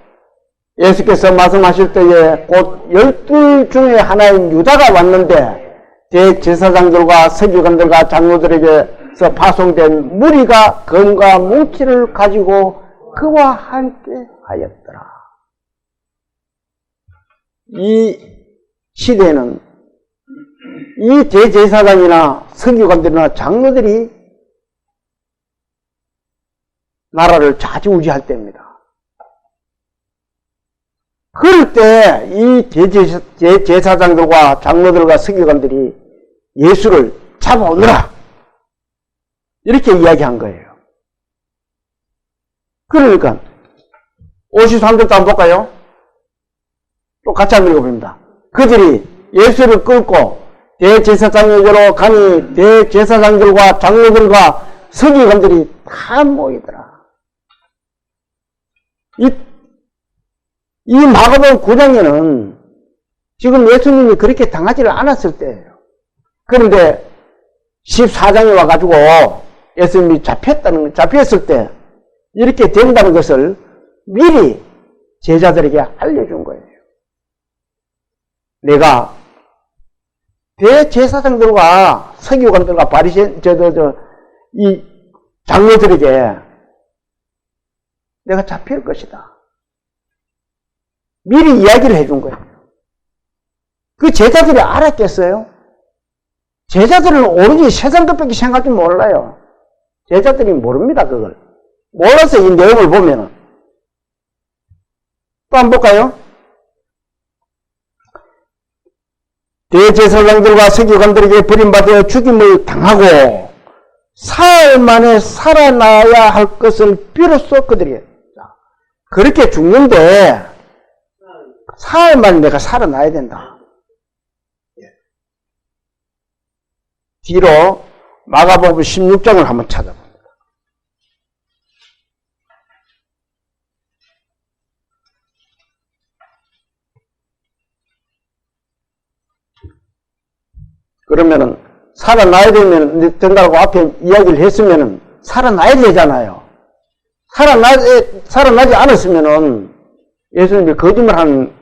예수께서 말씀하실 때에 곧 12 중에 하나인 유다가 왔는데 대제사장들과 서기관들과 장로들에게서 파송된 무리가 금과 뭉치를 가지고 그와 함께 하였더라. 이 시대에는 이 대제사장이나 서기관들이나 장로들이 나라를 좌지우지할 때입니다. 그럴 때 이 대제사장들과 장로들과 서기관들이 예수를 잡아오느라 이렇게 이야기한 거예요. 그러니까 53절도 한번 볼까요? 또 같이 한번 읽어봅니다. 그들이 예수를 끌고 대제사장에게로 가니 대제사장들과 장로들과 서기관들이 다 모이더라. 이 마가복음 9장에는 지금 예수님이 그렇게 당하지를 않았을 때예요. 그런데 14장에 와가지고 예수님이 잡혔을 때 이렇게 된다는 것을 미리 제자들에게 알려준 거예요. 내가 대제사장들과 서기관들과 이 장로들에게 내가 잡힐 것이다. 미리 이야기를 해준 거예요. 그 제자들이 알았겠어요? 제자들은 오로지 세상 것밖에 생각하지 몰라요. 제자들이 모릅니다, 그걸. 몰라서 이 내용을 보면은. 또 한번 볼까요? 대제사장들과 서기관들에게 버림받아 죽임을 당하고 사흘 만에 살아나야 할 것을 비로소 그들이 그렇게 죽는데 사흘 만에 내가 살아나야 된다. 뒤로 마가복음 16장을 한번 찾아봅니다. 그러면은 살아나야 된다고 앞에 이야기를 했으면은 살아나야 되잖아요. 살아나지 않았으면은 예수님이 거짓말하는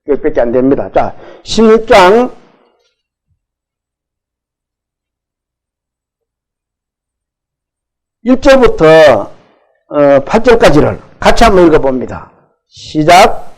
것밖에 안 됩니다. 자, 16장 1절부터 8절까지를 같이 한번 읽어봅니다. 시작.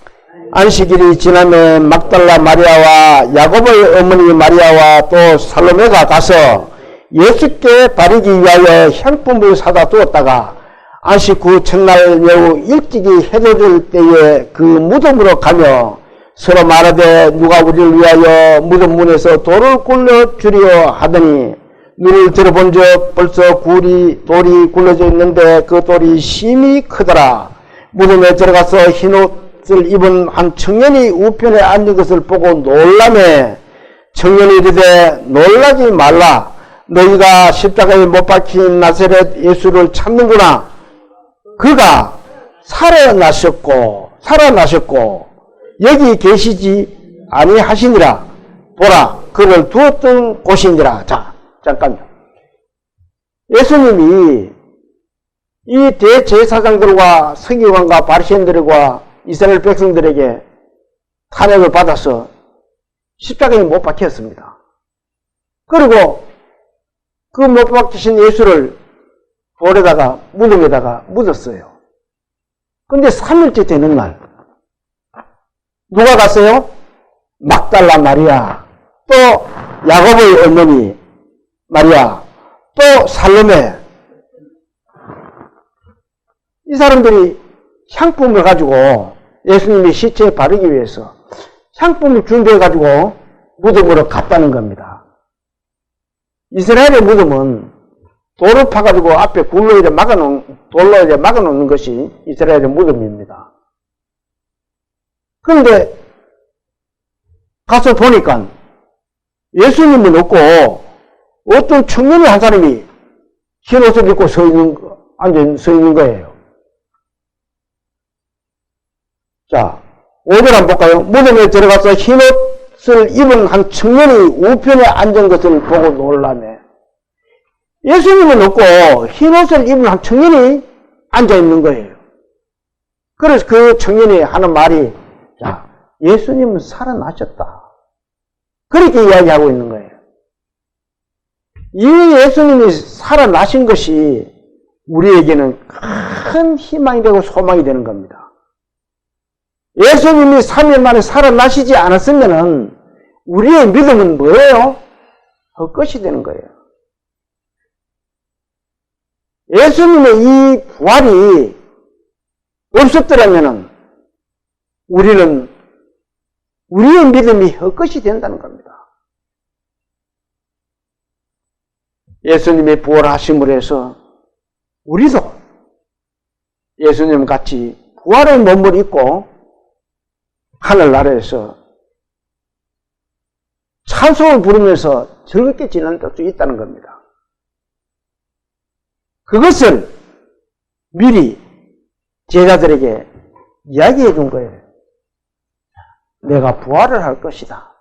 안식일이 지나면 막달라 마리아와 야곱의 어머니 마리아와 또 살로메가 가서 예수께 바르기 위하여 향품을 사다 두었다가 안식 후 첫날 매우 일찍이 해돋을 때에 그 무덤으로 가며 서로 말하되 누가 우리를 위하여 무덤 문에서 돌을 굴려주려 하더니 눈을 들어본즉 벌써 돌이 굴려져 있는데 그 돌이 심히 크더라. 무덤에 들어가서 흰옷을 입은 한 청년이 우편에 앉은 것을 보고 놀라매 청년이 이르되 놀라지 말라. 너희가 십자가에 못 박힌 나사렛 예수를 찾는구나. 그가 살아나셨고 여기 계시지 아니하시니라. 보라, 그를 두었던 곳이니라. 자, 잠깐요. 예수님이 이 대제사장들과 서기관과 바리새인들과 이스라엘 백성들에게 탄핵을 받아서 십자가에 못 박혔습니다. 그리고 그 못 박히신 예수를 돌에다가 무덤에다가 묻었어요. 근데 3일째 되는 날 누가 갔어요? 막달라 마리아, 또 야곱의 어머니 마리아, 또 살로메. 이 사람들이 향품을 가지고 예수님의 시체에 바르기 위해서 향품을 준비해 가지고 무덤으로 갔다는 겁니다. 이스라엘의 무덤은 돌을 파가지고 앞에 돌로 이렇게 막아놓는 것이 이스라엘의 무덤입니다. 그런데 가서 보니까 예수님은 없고 어떤 청년이 한 사람이 흰 옷을 입고 서 있는 거예요. 자, 5절 한번 볼까요? 무덤에 들어가서 흰 옷을 입은 한 청년이 우편에 앉은 것을 보고 놀라매. 예수님은 없고 흰 옷을 입은 한 청년이 앉아 있는 거예요. 그래서 그 청년이 하는 말이, 자, 예수님은 살아나셨다. 그렇게 이야기하고 있는 거예요. 이 예수님이 살아나신 것이 우리에게는 큰 희망이 되고 소망이 되는 겁니다. 예수님이 3일 만에 살아나시지 않았으면 우리의 믿음은 뭐예요? 헛것이 되는 거예요. 예수님의 이 부활이 없었더라면 우리의 믿음이 헛것이 된다는 겁니다. 예수님이 부활하심으로 해서 우리도 예수님 같이 부활의 몸을 입고 하늘나라에서 찬송을 부르면서 즐겁게 지낼 수 있다는 겁니다. 그것을 미리 제자들에게 이야기해 준 거예요. 내가 부활을 할 것이다.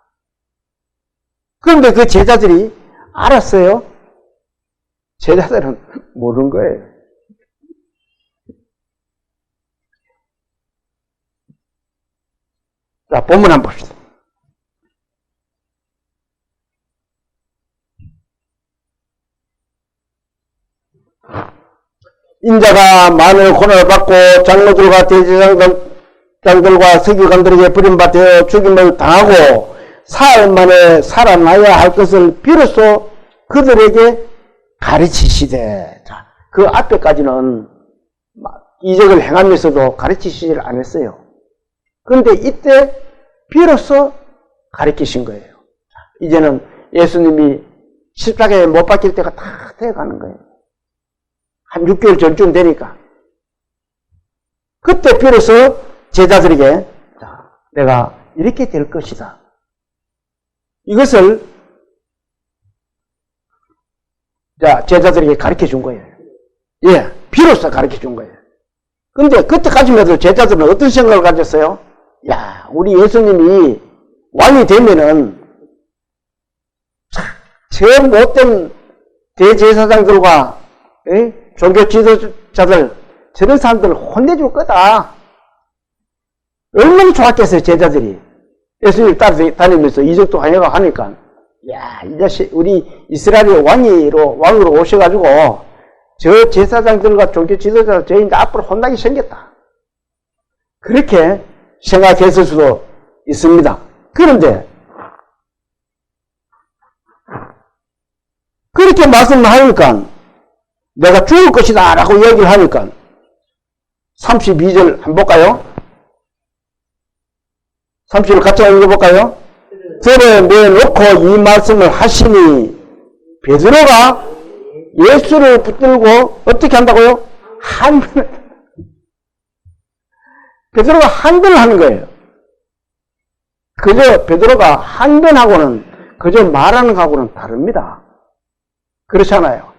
그런데 그 제자들이 알았어요? 제자들은 모르는 거예요. 자, 본문 한번 봅시다. 인자가 많은 고난을 받고 장로들과 대제사장들과 서기관들에게 버림받아 죽임을 당하고 사흘 만에 살아나야 할 것을 비로소 그들에게 가르치시되. 자, 그 앞에까지는 이적을 행하면서도 가르치시질 않았어요. 그런데 이때 비로소 가르치신 거예요. 이제는 예수님이 십자가에 못 박힐 때가 다 되어가는 거예요. 한 6개월 전쯤 되니까. 그때 비로소 제자들에게 내가 이렇게 될 것이다. 이것을 제자들에게 가르쳐 준 거예요. 예, 비로소 가르쳐 준 거예요. 근데 그때까지만 해도 제자들은 어떤 생각을 가졌어요? 야, 우리 예수님이 왕이 되면은 저 못된 대제사장들과 종교 지도자들 저런 사람들을 혼내줄 거다. 얼마나 좋았겠어요, 제자들이. 예수님 따라다니면서 이적도 하니까 야, 이 자식 우리 이스라엘의 왕으로 오셔가지고 저 제사장들과 종교 지도자들 저희 이제 앞으로 혼나게 생겼다. 그렇게 생각했을 수도 있습니다. 그런데 그렇게 말씀을 하니까 내가 죽을 것이다 라고 얘기를 하니까 32절 한번 볼까요? 30절 같이 읽어볼까요? 들에 내놓고 이 말씀을 하시니 베드로가 예수를 붙들고 어떻게 한다고요? 한변을. 베드로가 한변을 하는 거예요. 그저 베드로가 한변하고는 그저 말하는 거하고는 다릅니다. 그렇잖아요.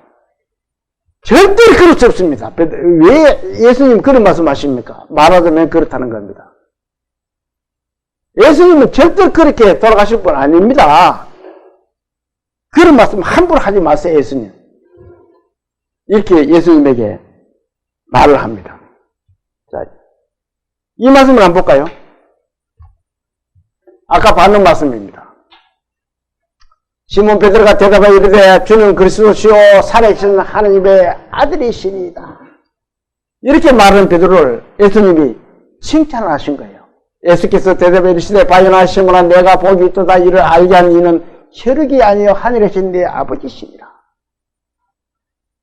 절대 그럴 수 없습니다. 왜 예수님 그런 말씀 하십니까? 말하자면 그렇다는 겁니다. 예수님은 절대 그렇게 돌아가실 분 아닙니다. 그런 말씀 함부로 하지 마세요, 예수님. 이렇게 예수님에게 말을 합니다. 자, 이 말씀을 한번 볼까요? 아까 받는 말씀입니다. 시몬 베드로가 대답하여 이르되 주는 그리스도시요 살아계신 하나님의 아들이시니이다. 이렇게 말하는 베드로를 예수님이 칭찬을 하신 거예요. 예수께서 대답하여 이르시되 바요나 시몬아 내가 복이 있도다 이를 알게 한 이는 혈육이 아니요 하늘에 계신 내 아버지시니라.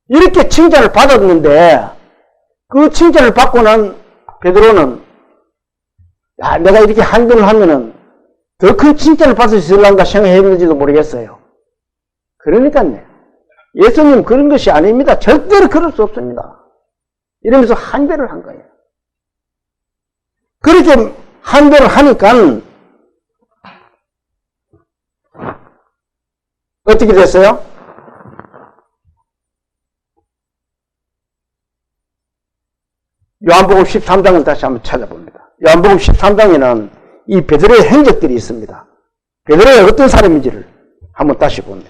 이렇게 칭찬을 받았는데 그 칭찬을 받고는 베드로는 야, 내가 이렇게 한변을 하면은 더 큰 칭찬을 받을 수 있을런가 생각했는지도 모르겠어요. 그러니까요. 예수님 그런 것이 아닙니다. 절대로 그럴 수 없습니다. 이러면서 한변을 한 거예요. 그렇게 한변을 하니까 어떻게 됐어요? 요한복음 13장을 다시 한번 찾아봅니다. 요한복음 13장에는 이 베드로의 행적들이 있습니다. 베드로가 어떤 사람인지를 한번 다시 봅니다.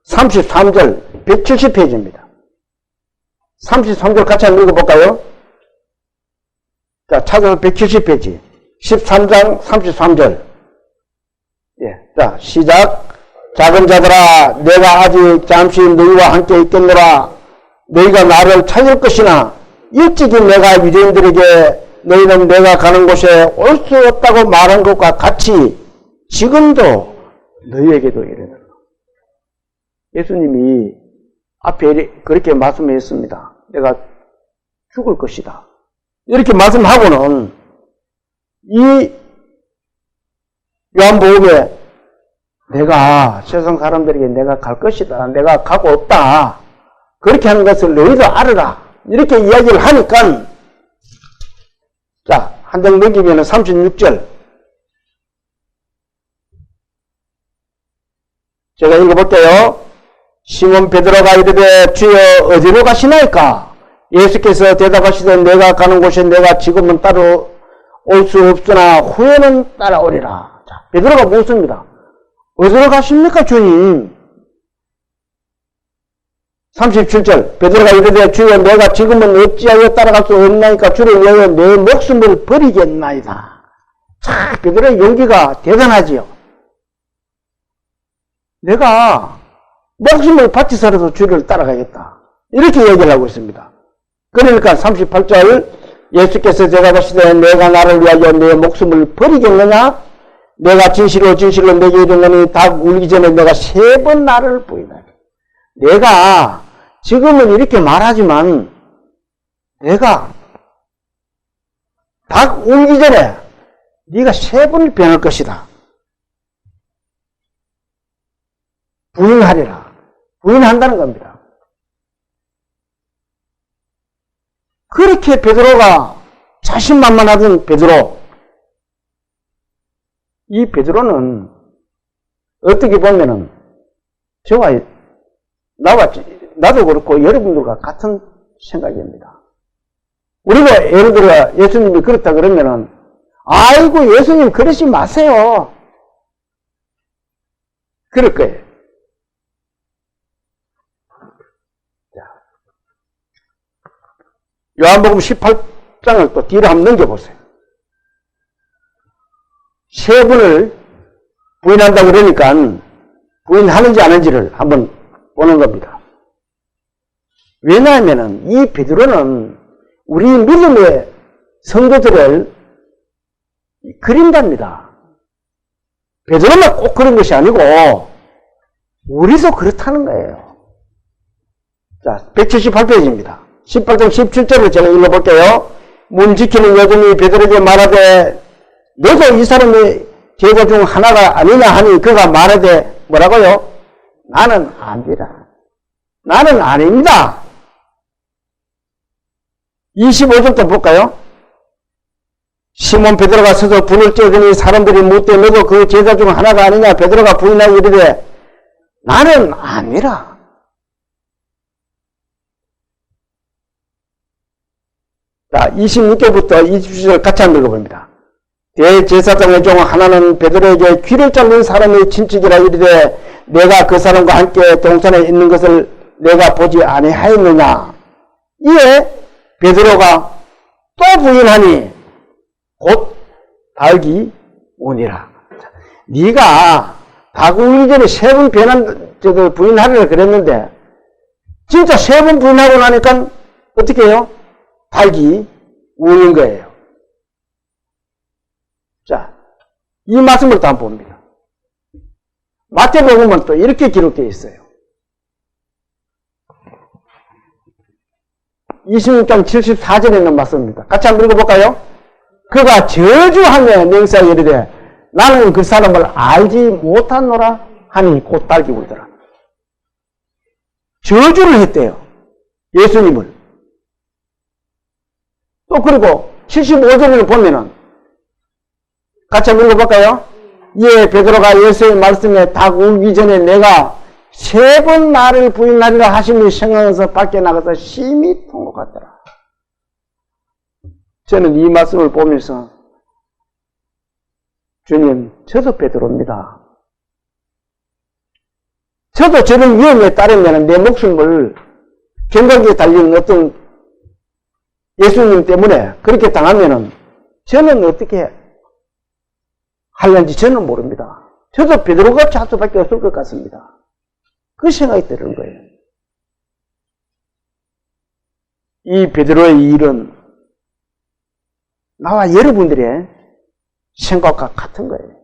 (33절) 170페이지입니다. 33절 같이 한번 읽어볼까요? 자, 찾아서 170페이지 13장 33절. 예, 자, 시작. 작은 자들아, 내가 아직 잠시 너희와 함께 있겠노라. 너희가 나를 찾을 것이나 일찍이 내가 유대인들에게 너희는 내가 가는 곳에 올 수 없다고 말한 것과 같이 지금도 너희에게도 이르노라. 예수님이 앞에 그렇게 말씀했습니다. 내가 죽을 것이다. 이렇게 말씀하고는 이 요한복음에 내가 세상 사람들에게 내가 갈 것이다. 내가 가고 없다. 그렇게 하는 것을 너희도 알아라. 이렇게 이야기를 하니까 자, 한 장 넘기면 36절 제가 읽어볼게요. 시몬 베드로가 이르되 주여 어디로 가시나이까? 예수께서 대답하시되 내가 가는 곳에 내가 지금은 따로 올 수 없으나 후에는 따라오리라. 자, 베드로가 묻습니다. 어디로 가십니까 주님? 37절 베드로가 이르되 주여 내가 지금은 어찌하여 따라갈 수 없나이까? 주를 위하여 내 목숨을 버리겠나이다. 자, 베드로의 용기가 대단하지요. 내가 목숨을 바치서라도 주를 따라가겠다. 이렇게 얘기를 하고 있습니다. 그러니까 38절 예수께서 대답하시되 내가 나를 위하여 내 목숨을 버리겠느냐? 내가 진실로 진실로 내게 이르노니 닭 울기 전에 내가 3번 나를 부인하리. 내가 지금은 이렇게 말하지만 내가 닭 울기 전에 네가 3번 변할 것이다. 부인하리라. 부인한다는 겁니다. 그렇게 베드로가 자신만만하던 베드로, 이 베드로는 어떻게 보면은 저와 나도 그렇고 여러분들과 같은 생각입니다. 우리가 예를 들어 예수님이 그렇다 그러면은 아이고 예수님 그러지 마세요. 그럴 거예요. 요한복음 18장을 또 뒤로 한번 넘겨보세요. 3분을 부인한다고 그러니까 부인하는지 안 하는지를 한번 보는 겁니다. 왜냐하면 이 베드로는 우리 믿음의 성도들을 그린답니다. 베드로만 꼭 그런 것이 아니고 우리도 그렇다는 거예요. 자, 178페이지입니다. 18장 17절을 제가 읽어볼게요. 문 지키는 여종이 베드로에게 말하되 너도 이 사람의 제자 중 하나가 아니냐 하니 그가 말하되 뭐라고요? 나는 아니라. 나는 아닙니다. 25절부터 볼까요? 시몬 베드로가 서서 불을 쬐더니 사람들이 묻되 너도 그 제자 중 하나가 아니냐? 베드로가 부인하고 이르되 나는 아니라. 자, 26절부터 27절 같이 한번 읽어봅니다. 대제사장의 종 하나는 베드로에게 귀를 잘린 사람의 친척이라 이르되 내가 그 사람과 함께 동산에 있는 것을 내가 보지 아니하였느냐. 이에 베드로가 또 부인하니 곧 닭이 오니라. 네가 닭 울기 전에 3번 부인하려고 그랬는데 진짜 3번 부인하고 나니까 어떻게 해요? 닭이 우는 거예요. 자, 이 말씀을 또 한번 봅니다. 마태복음은 또 이렇게 기록되어 있어요. 26장 74절에 있는 말씀입니다. 같이 한번 읽어볼까요? 그가 저주하며 맹세하여 이르되 나는 그 사람을 알지 못하노라 하니 곧 닭이 울더라. 저주를 했대요. 예수님을. 또 그리고 75절을 보면은 같이 한번 읽어볼까요? 이에 베드로가 예수의 말씀에 닭 울기 전에 내가 3번 나를 부인하리라 하심이 생각해서 밖에 나가서 심히 통곡하더라. 저는 이 말씀을 보면서 주님, 저도 베드로입니다. 저도 저런 위험에 따르면 내 목숨을 경각에 달리는 어떤 예수님 때문에 그렇게 당하면은 저는 어떻게 할는지 저는 모릅니다. 저도 베드로같이 할 수밖에 없을 것 같습니다. 그 생각이 드는 거예요. 이 베드로의 일은 나와 여러분들의 생각과 같은 거예요.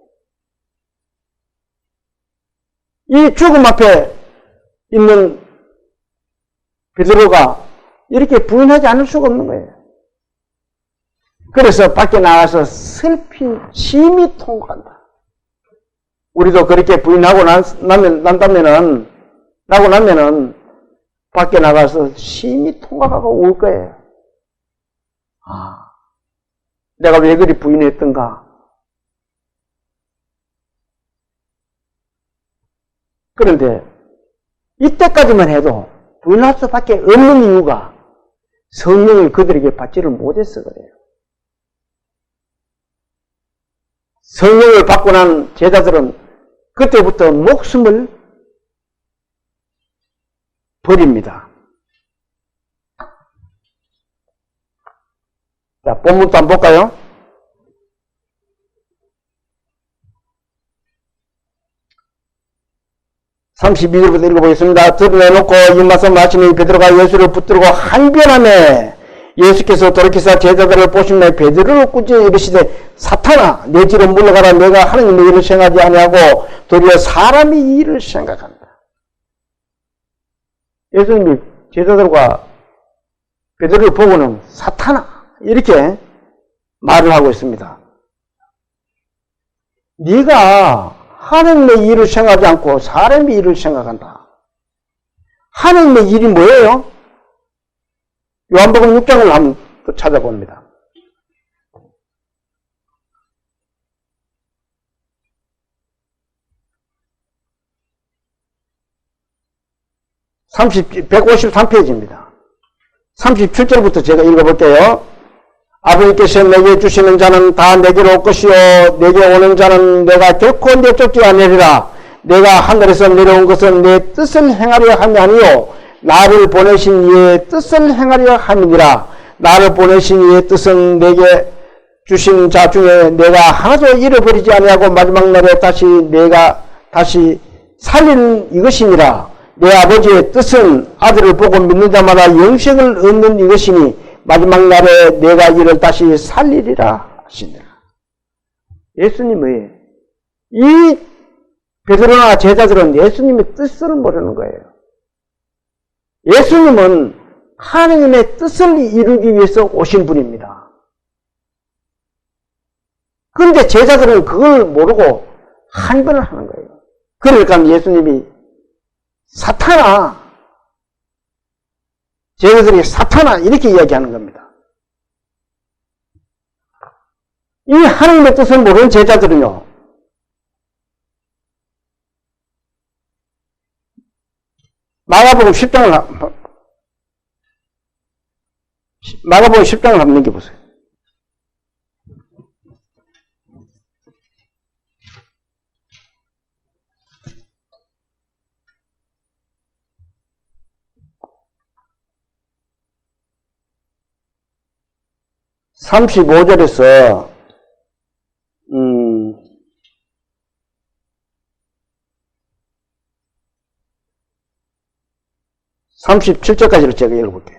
이 죽음 앞에 있는 베드로가 이렇게 부인하지 않을 수가 없는 거예요. 그래서 밖에 나가서 슬피 심히 통곡한다. 우리도 그렇게 부인하고 난다면은 밖에 나가서 심히 통곡하고 울 거예요. 아, 내가 왜 그리 부인했던가? 그런데 이때까지만 해도 부인할 수밖에 없는 이유가 성령을 그들에게 받지를 못해서 그래요. 성령을 받고 난 제자들은 그때부터 목숨을 버립니다. 자, 본문도 한번 볼까요? 32절부터 읽어보겠습니다. 드러내놓고 이 말씀 마치니 베드로가 예수를 붙들고 항변하매 예수께서 돌이키사 제자들을 보시며 베드로를 꾸짖어 이르시되 사탄아 내 뒤로 물러가라. 내가 하나님의 일을 생각하지 아니하고 도리어 사람의 일을 생각한다. 예수님이 제자들과 베드로를 보고는 사탄아 이렇게 말을 하고 있습니다. 네가 하나님의 일을 생각하지 않고 사람의 일을 생각한다. 하나님의 일이 뭐예요? 요한복음 6장을 한번 또 찾아봅니다. (30) 153페이지입니다. 37절부터 제가 읽어볼게요. 아버지께서 내게 주시는 자는 다 내게로 올 것이요 내게 오는 자는 내가 결코 내쫓지 아니리라. 내가 하늘에서 내려온 것은 내 뜻을 행하려 함이 아니요 나를 보내신 이의 뜻을 행하려 함이니라. 나를 보내신 이의 뜻은 내게 주신 자 중에 내가 하나도 잃어버리지 아니하고 마지막 날에 내가 다시 살리는 이것이니라. 내 아버지의 뜻은 아들을 보고 믿는 자마다 영생을 얻는 이것이니 마지막 날에 내가 이를 다시 살리리라 하시니라. 예수님의 이 베드로나 제자들은 예수님의 뜻을 모르는 거예요. 예수님은 하나님의 뜻을 이루기 위해서 오신 분입니다. 그런데 제자들은 그걸 모르고 항변을 하는 거예요. 그러니까 예수님이 사탄아, 제자들이 사탄아 이렇게 이야기하는 겁니다. 이 하나님의 뜻을 모르는 제자들은요, 마가복음 10장을 한번 넘겨보세요. (35절에서) 37절까지를 제가 읽어볼게요.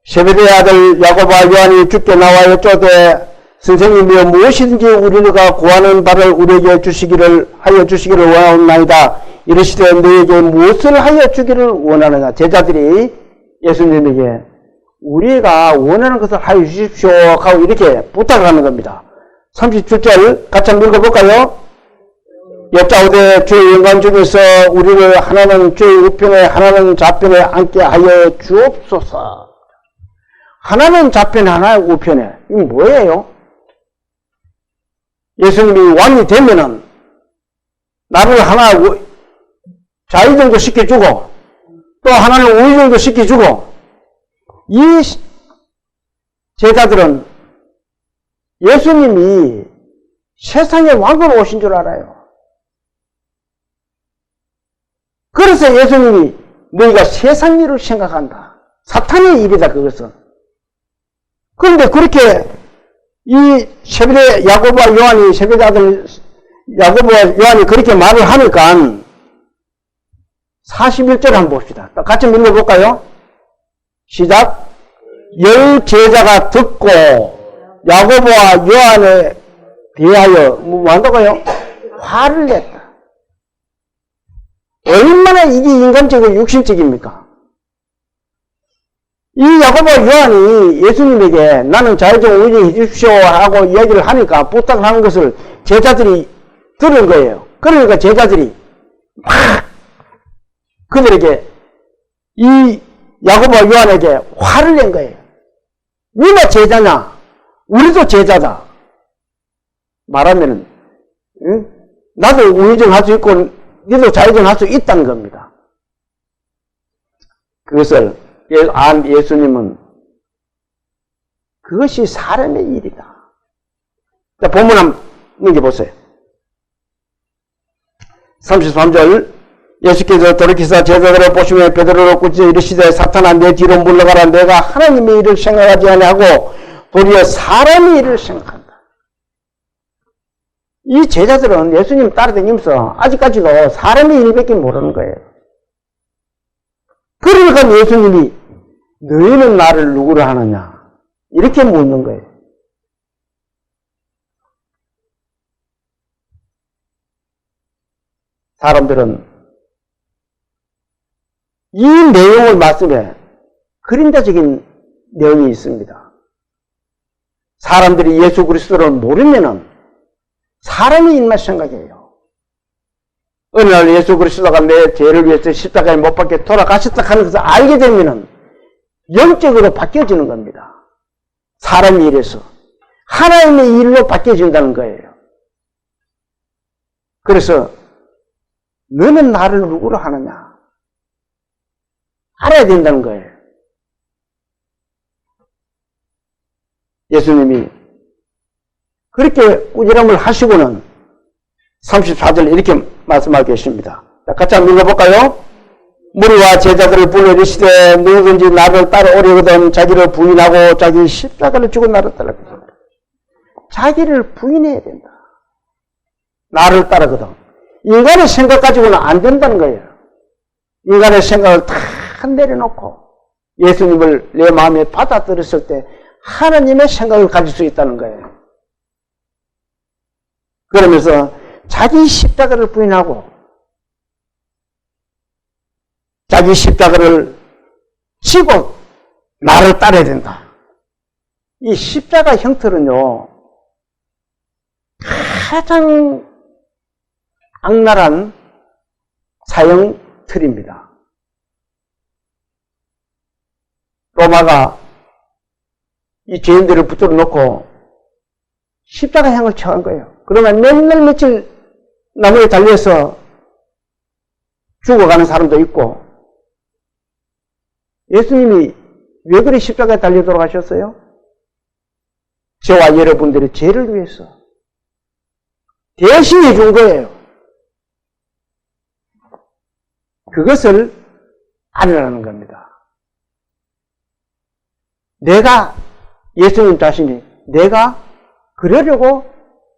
세베대의 아들 야고보와 요한이 주께 나와 여쭈되 선생님이여 무엇이든지 우리가 구하는 바를 우리에게 하여 주시기를 원하옵나이다. 이르시되 너에게 무엇을 하여 주기를 원하느냐. 제자들이 예수님에게 우리가 원하는 것을 하여 주십시오 하고 이렇게 부탁을 하는 겁니다. 37절 같이 한번 읽어볼까요? 여짜오되 주의 영광 중에서 우리를 하나는 주의 우편에 하나는 좌편에 앉게 하여 주옵소서. 하나는 좌편에 하나는 우편에. 이게 뭐예요? 예수님이 왕이 되면은 나를 하나 좌위 정도 시켜주고 또 하나는 우위 정도 시켜주고, 이 제자들은 예수님이 세상의 왕으로 오신 줄 알아요. 그래서 예수님이 너희가 세상 일을 생각한다. 사탄의 일이다 그것은. 그런데 그렇게 이 세베대 야고보와 요한이 세베대 아들 야고보와 요한이 그렇게 말을 하니까 41절 한번 봅시다. 같이 읽어볼까요? 시작. 10 제자가 듣고 야고보와 요한에 대하여 뭐 한다고요? 화를 냈다. 얼마나 이게 인간적이고 육신적입니까? 이 야고보와 요한이 예수님에게 나는 자유적 우인해 주십시오 하고 이야기를 하니까 부탁을 하는 것을 제자들이 들은 거예요. 그러니까 제자들이 막 그들에게 이 야고보와 요한에게 화를 낸 거예요. 니가 제자냐? 우리도 제자다. 말하면은 응? 나도 우회전할 수 있고 니도 좌회전할 수 있다는 겁니다. 그것을 안 예수님은 그것이 사람의 일이다. 자, 본문 한번 넘겨보세요. 33절 예수께서 돌이키사 제자들을 보시며 베드로를 꾸짖어 이르시되 사탄아 내 뒤로 물러가라. 내가 하나님의 일을 생각하지 아니하고 도리어 사람의 일을 생각한다. 이 제자들은 예수님 따라다니면서 아직까지도 사람의 일밖에 모르는 거예요. 그러니까 예수님이 너희는 나를 누구를 하느냐 이렇게 묻는 거예요. 사람들은 이 내용을 말씀에 그림자적인 내용이 있습니다. 사람들이 예수 그리스도를 모르면은 사람의 일만 생각해요. 어느 날 예수 그리스도가 내 죄를 위해서 십자가에 못 박혀 돌아가셨다 하는 것을 알게 되면은 영적으로 바뀌어지는 겁니다. 사람의 일에서 하나님의 일로 바뀌어진다는 거예요. 그래서 너는 나를 누구로 하느냐 알아야 된다는 거예요. 예수님이 그렇게 꾸지람을 하시고는 34절 이렇게 말씀하고 계십니다. 자, 같이 한번 읽어볼까요? 무리와 제자들을 불러 이르시되 누구든지 나를 따라오려거든 자기를 부인하고 자기 십자가를 지고 나를 따라거든. 자기를 부인해야 된다. 나를 따르거든. 인간의 생각 가지고는 안 된다는 거예요. 인간의 생각을 다 내려놓고 예수님을 내 마음에 받아들였을 때 하나님의 생각을 가질 수 있다는 거예요. 그러면서 자기 십자가를 부인하고 자기 십자가를 지고 나를 따라야 된다. 이 십자가 형태는요, 가장 악랄한 사형 틀입니다. 로마가 이 죄인들을 붙들어 놓고 십자가형을 처한 거예요. 그러면 맨날 며칠 나무에 달려서 죽어가는 사람도 있고, 예수님이 왜 그리 십자가에 달려 돌아가셨어요? 저와 여러분들의 죄를 위해서 대신해 준 거예요. 그것을 알으라는 겁니다. 내가, 예수님 자신이 내가 그러려고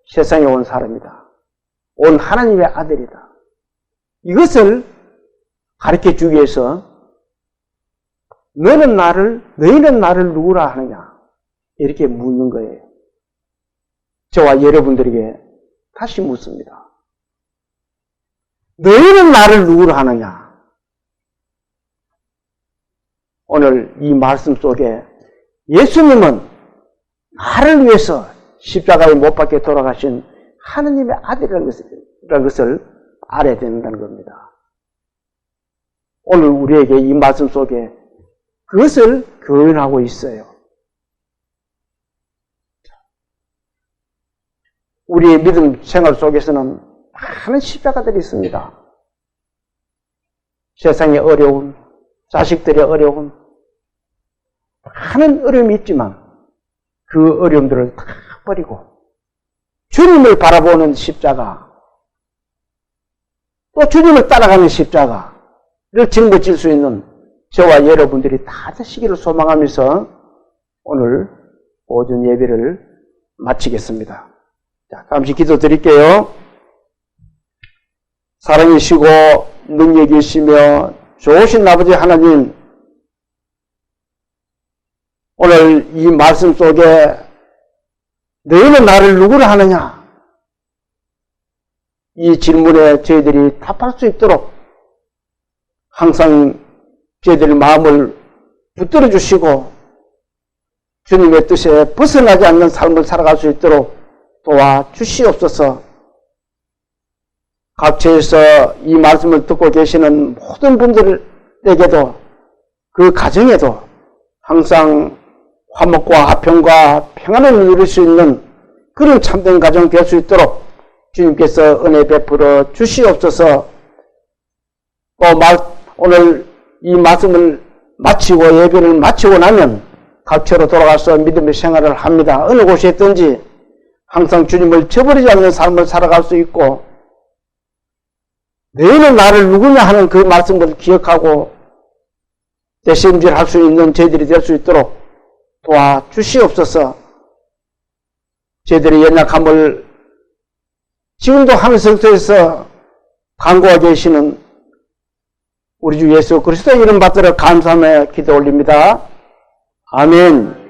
세상에 온 사람이다. 온 하나님의 아들이다. 이것을 가르쳐 주기 위해서 너희는 나를 누구라 하느냐 이렇게 묻는 거예요. 저와 여러분들에게 다시 묻습니다. 너희는 나를 누구라 하느냐? 오늘 이 말씀 속에 예수님은 나를 위해서 십자가에 못 박혀 돌아가신 하느님의 아들이라는 것을 알아야 된다는 겁니다. 오늘 우리에게 이 말씀 속에 그것을 교훈하고 있어요. 우리의 믿음 생활 속에서는 많은 십자가들이 있습니다. 세상의 어려움, 자식들의 어려움, 많은 어려움이 있지만 그 어려움들을 다 버리고 주님을 바라보는 십자가, 또 주님을 따라가는 십자가를 짊어질 수 있는 저와 여러분들이 다 되시기를 소망하면서 오늘 오전 예배를 마치겠습니다. 자, 잠시 기도 드릴게요. 사랑이시고 능력이시며 좋으신 아버지 하나님, 오늘 이 말씀 속에 너희는 나를 누구라 하느냐? 이 질문에 저희들이 답할 수 있도록 항상 저희들의 마음을 붙들어 주시고 주님의 뜻에 벗어나지 않는 삶을 살아갈 수 있도록 도와주시옵소서. 각처에서 이 말씀을 듣고 계시는 모든 분들에게도 그 가정에도 항상 화목과 화평과 평안을 누릴 수 있는 그런 참된 가정 될 수 있도록 주님께서 은혜 베풀어 주시옵소서. 오늘 이 말씀을 마치고 예배를 마치고 나면 각처로 돌아가서 믿음의 생활을 합니다. 어느 곳에 있든지 항상 주님을 저버리지 않는 삶을 살아갈 수 있고 너희는 나를 누구냐 하는 그 말씀을 기억하고 대심질할 수 있는 저희들이 될 수 있도록 도와주시옵소서. 저희들의 연약함을 지금도 하늘성소에서 간구하고 계시는 우리 주 예수 그리스도의 이름 받들어 감사하며 기도 올립니다. 아멘.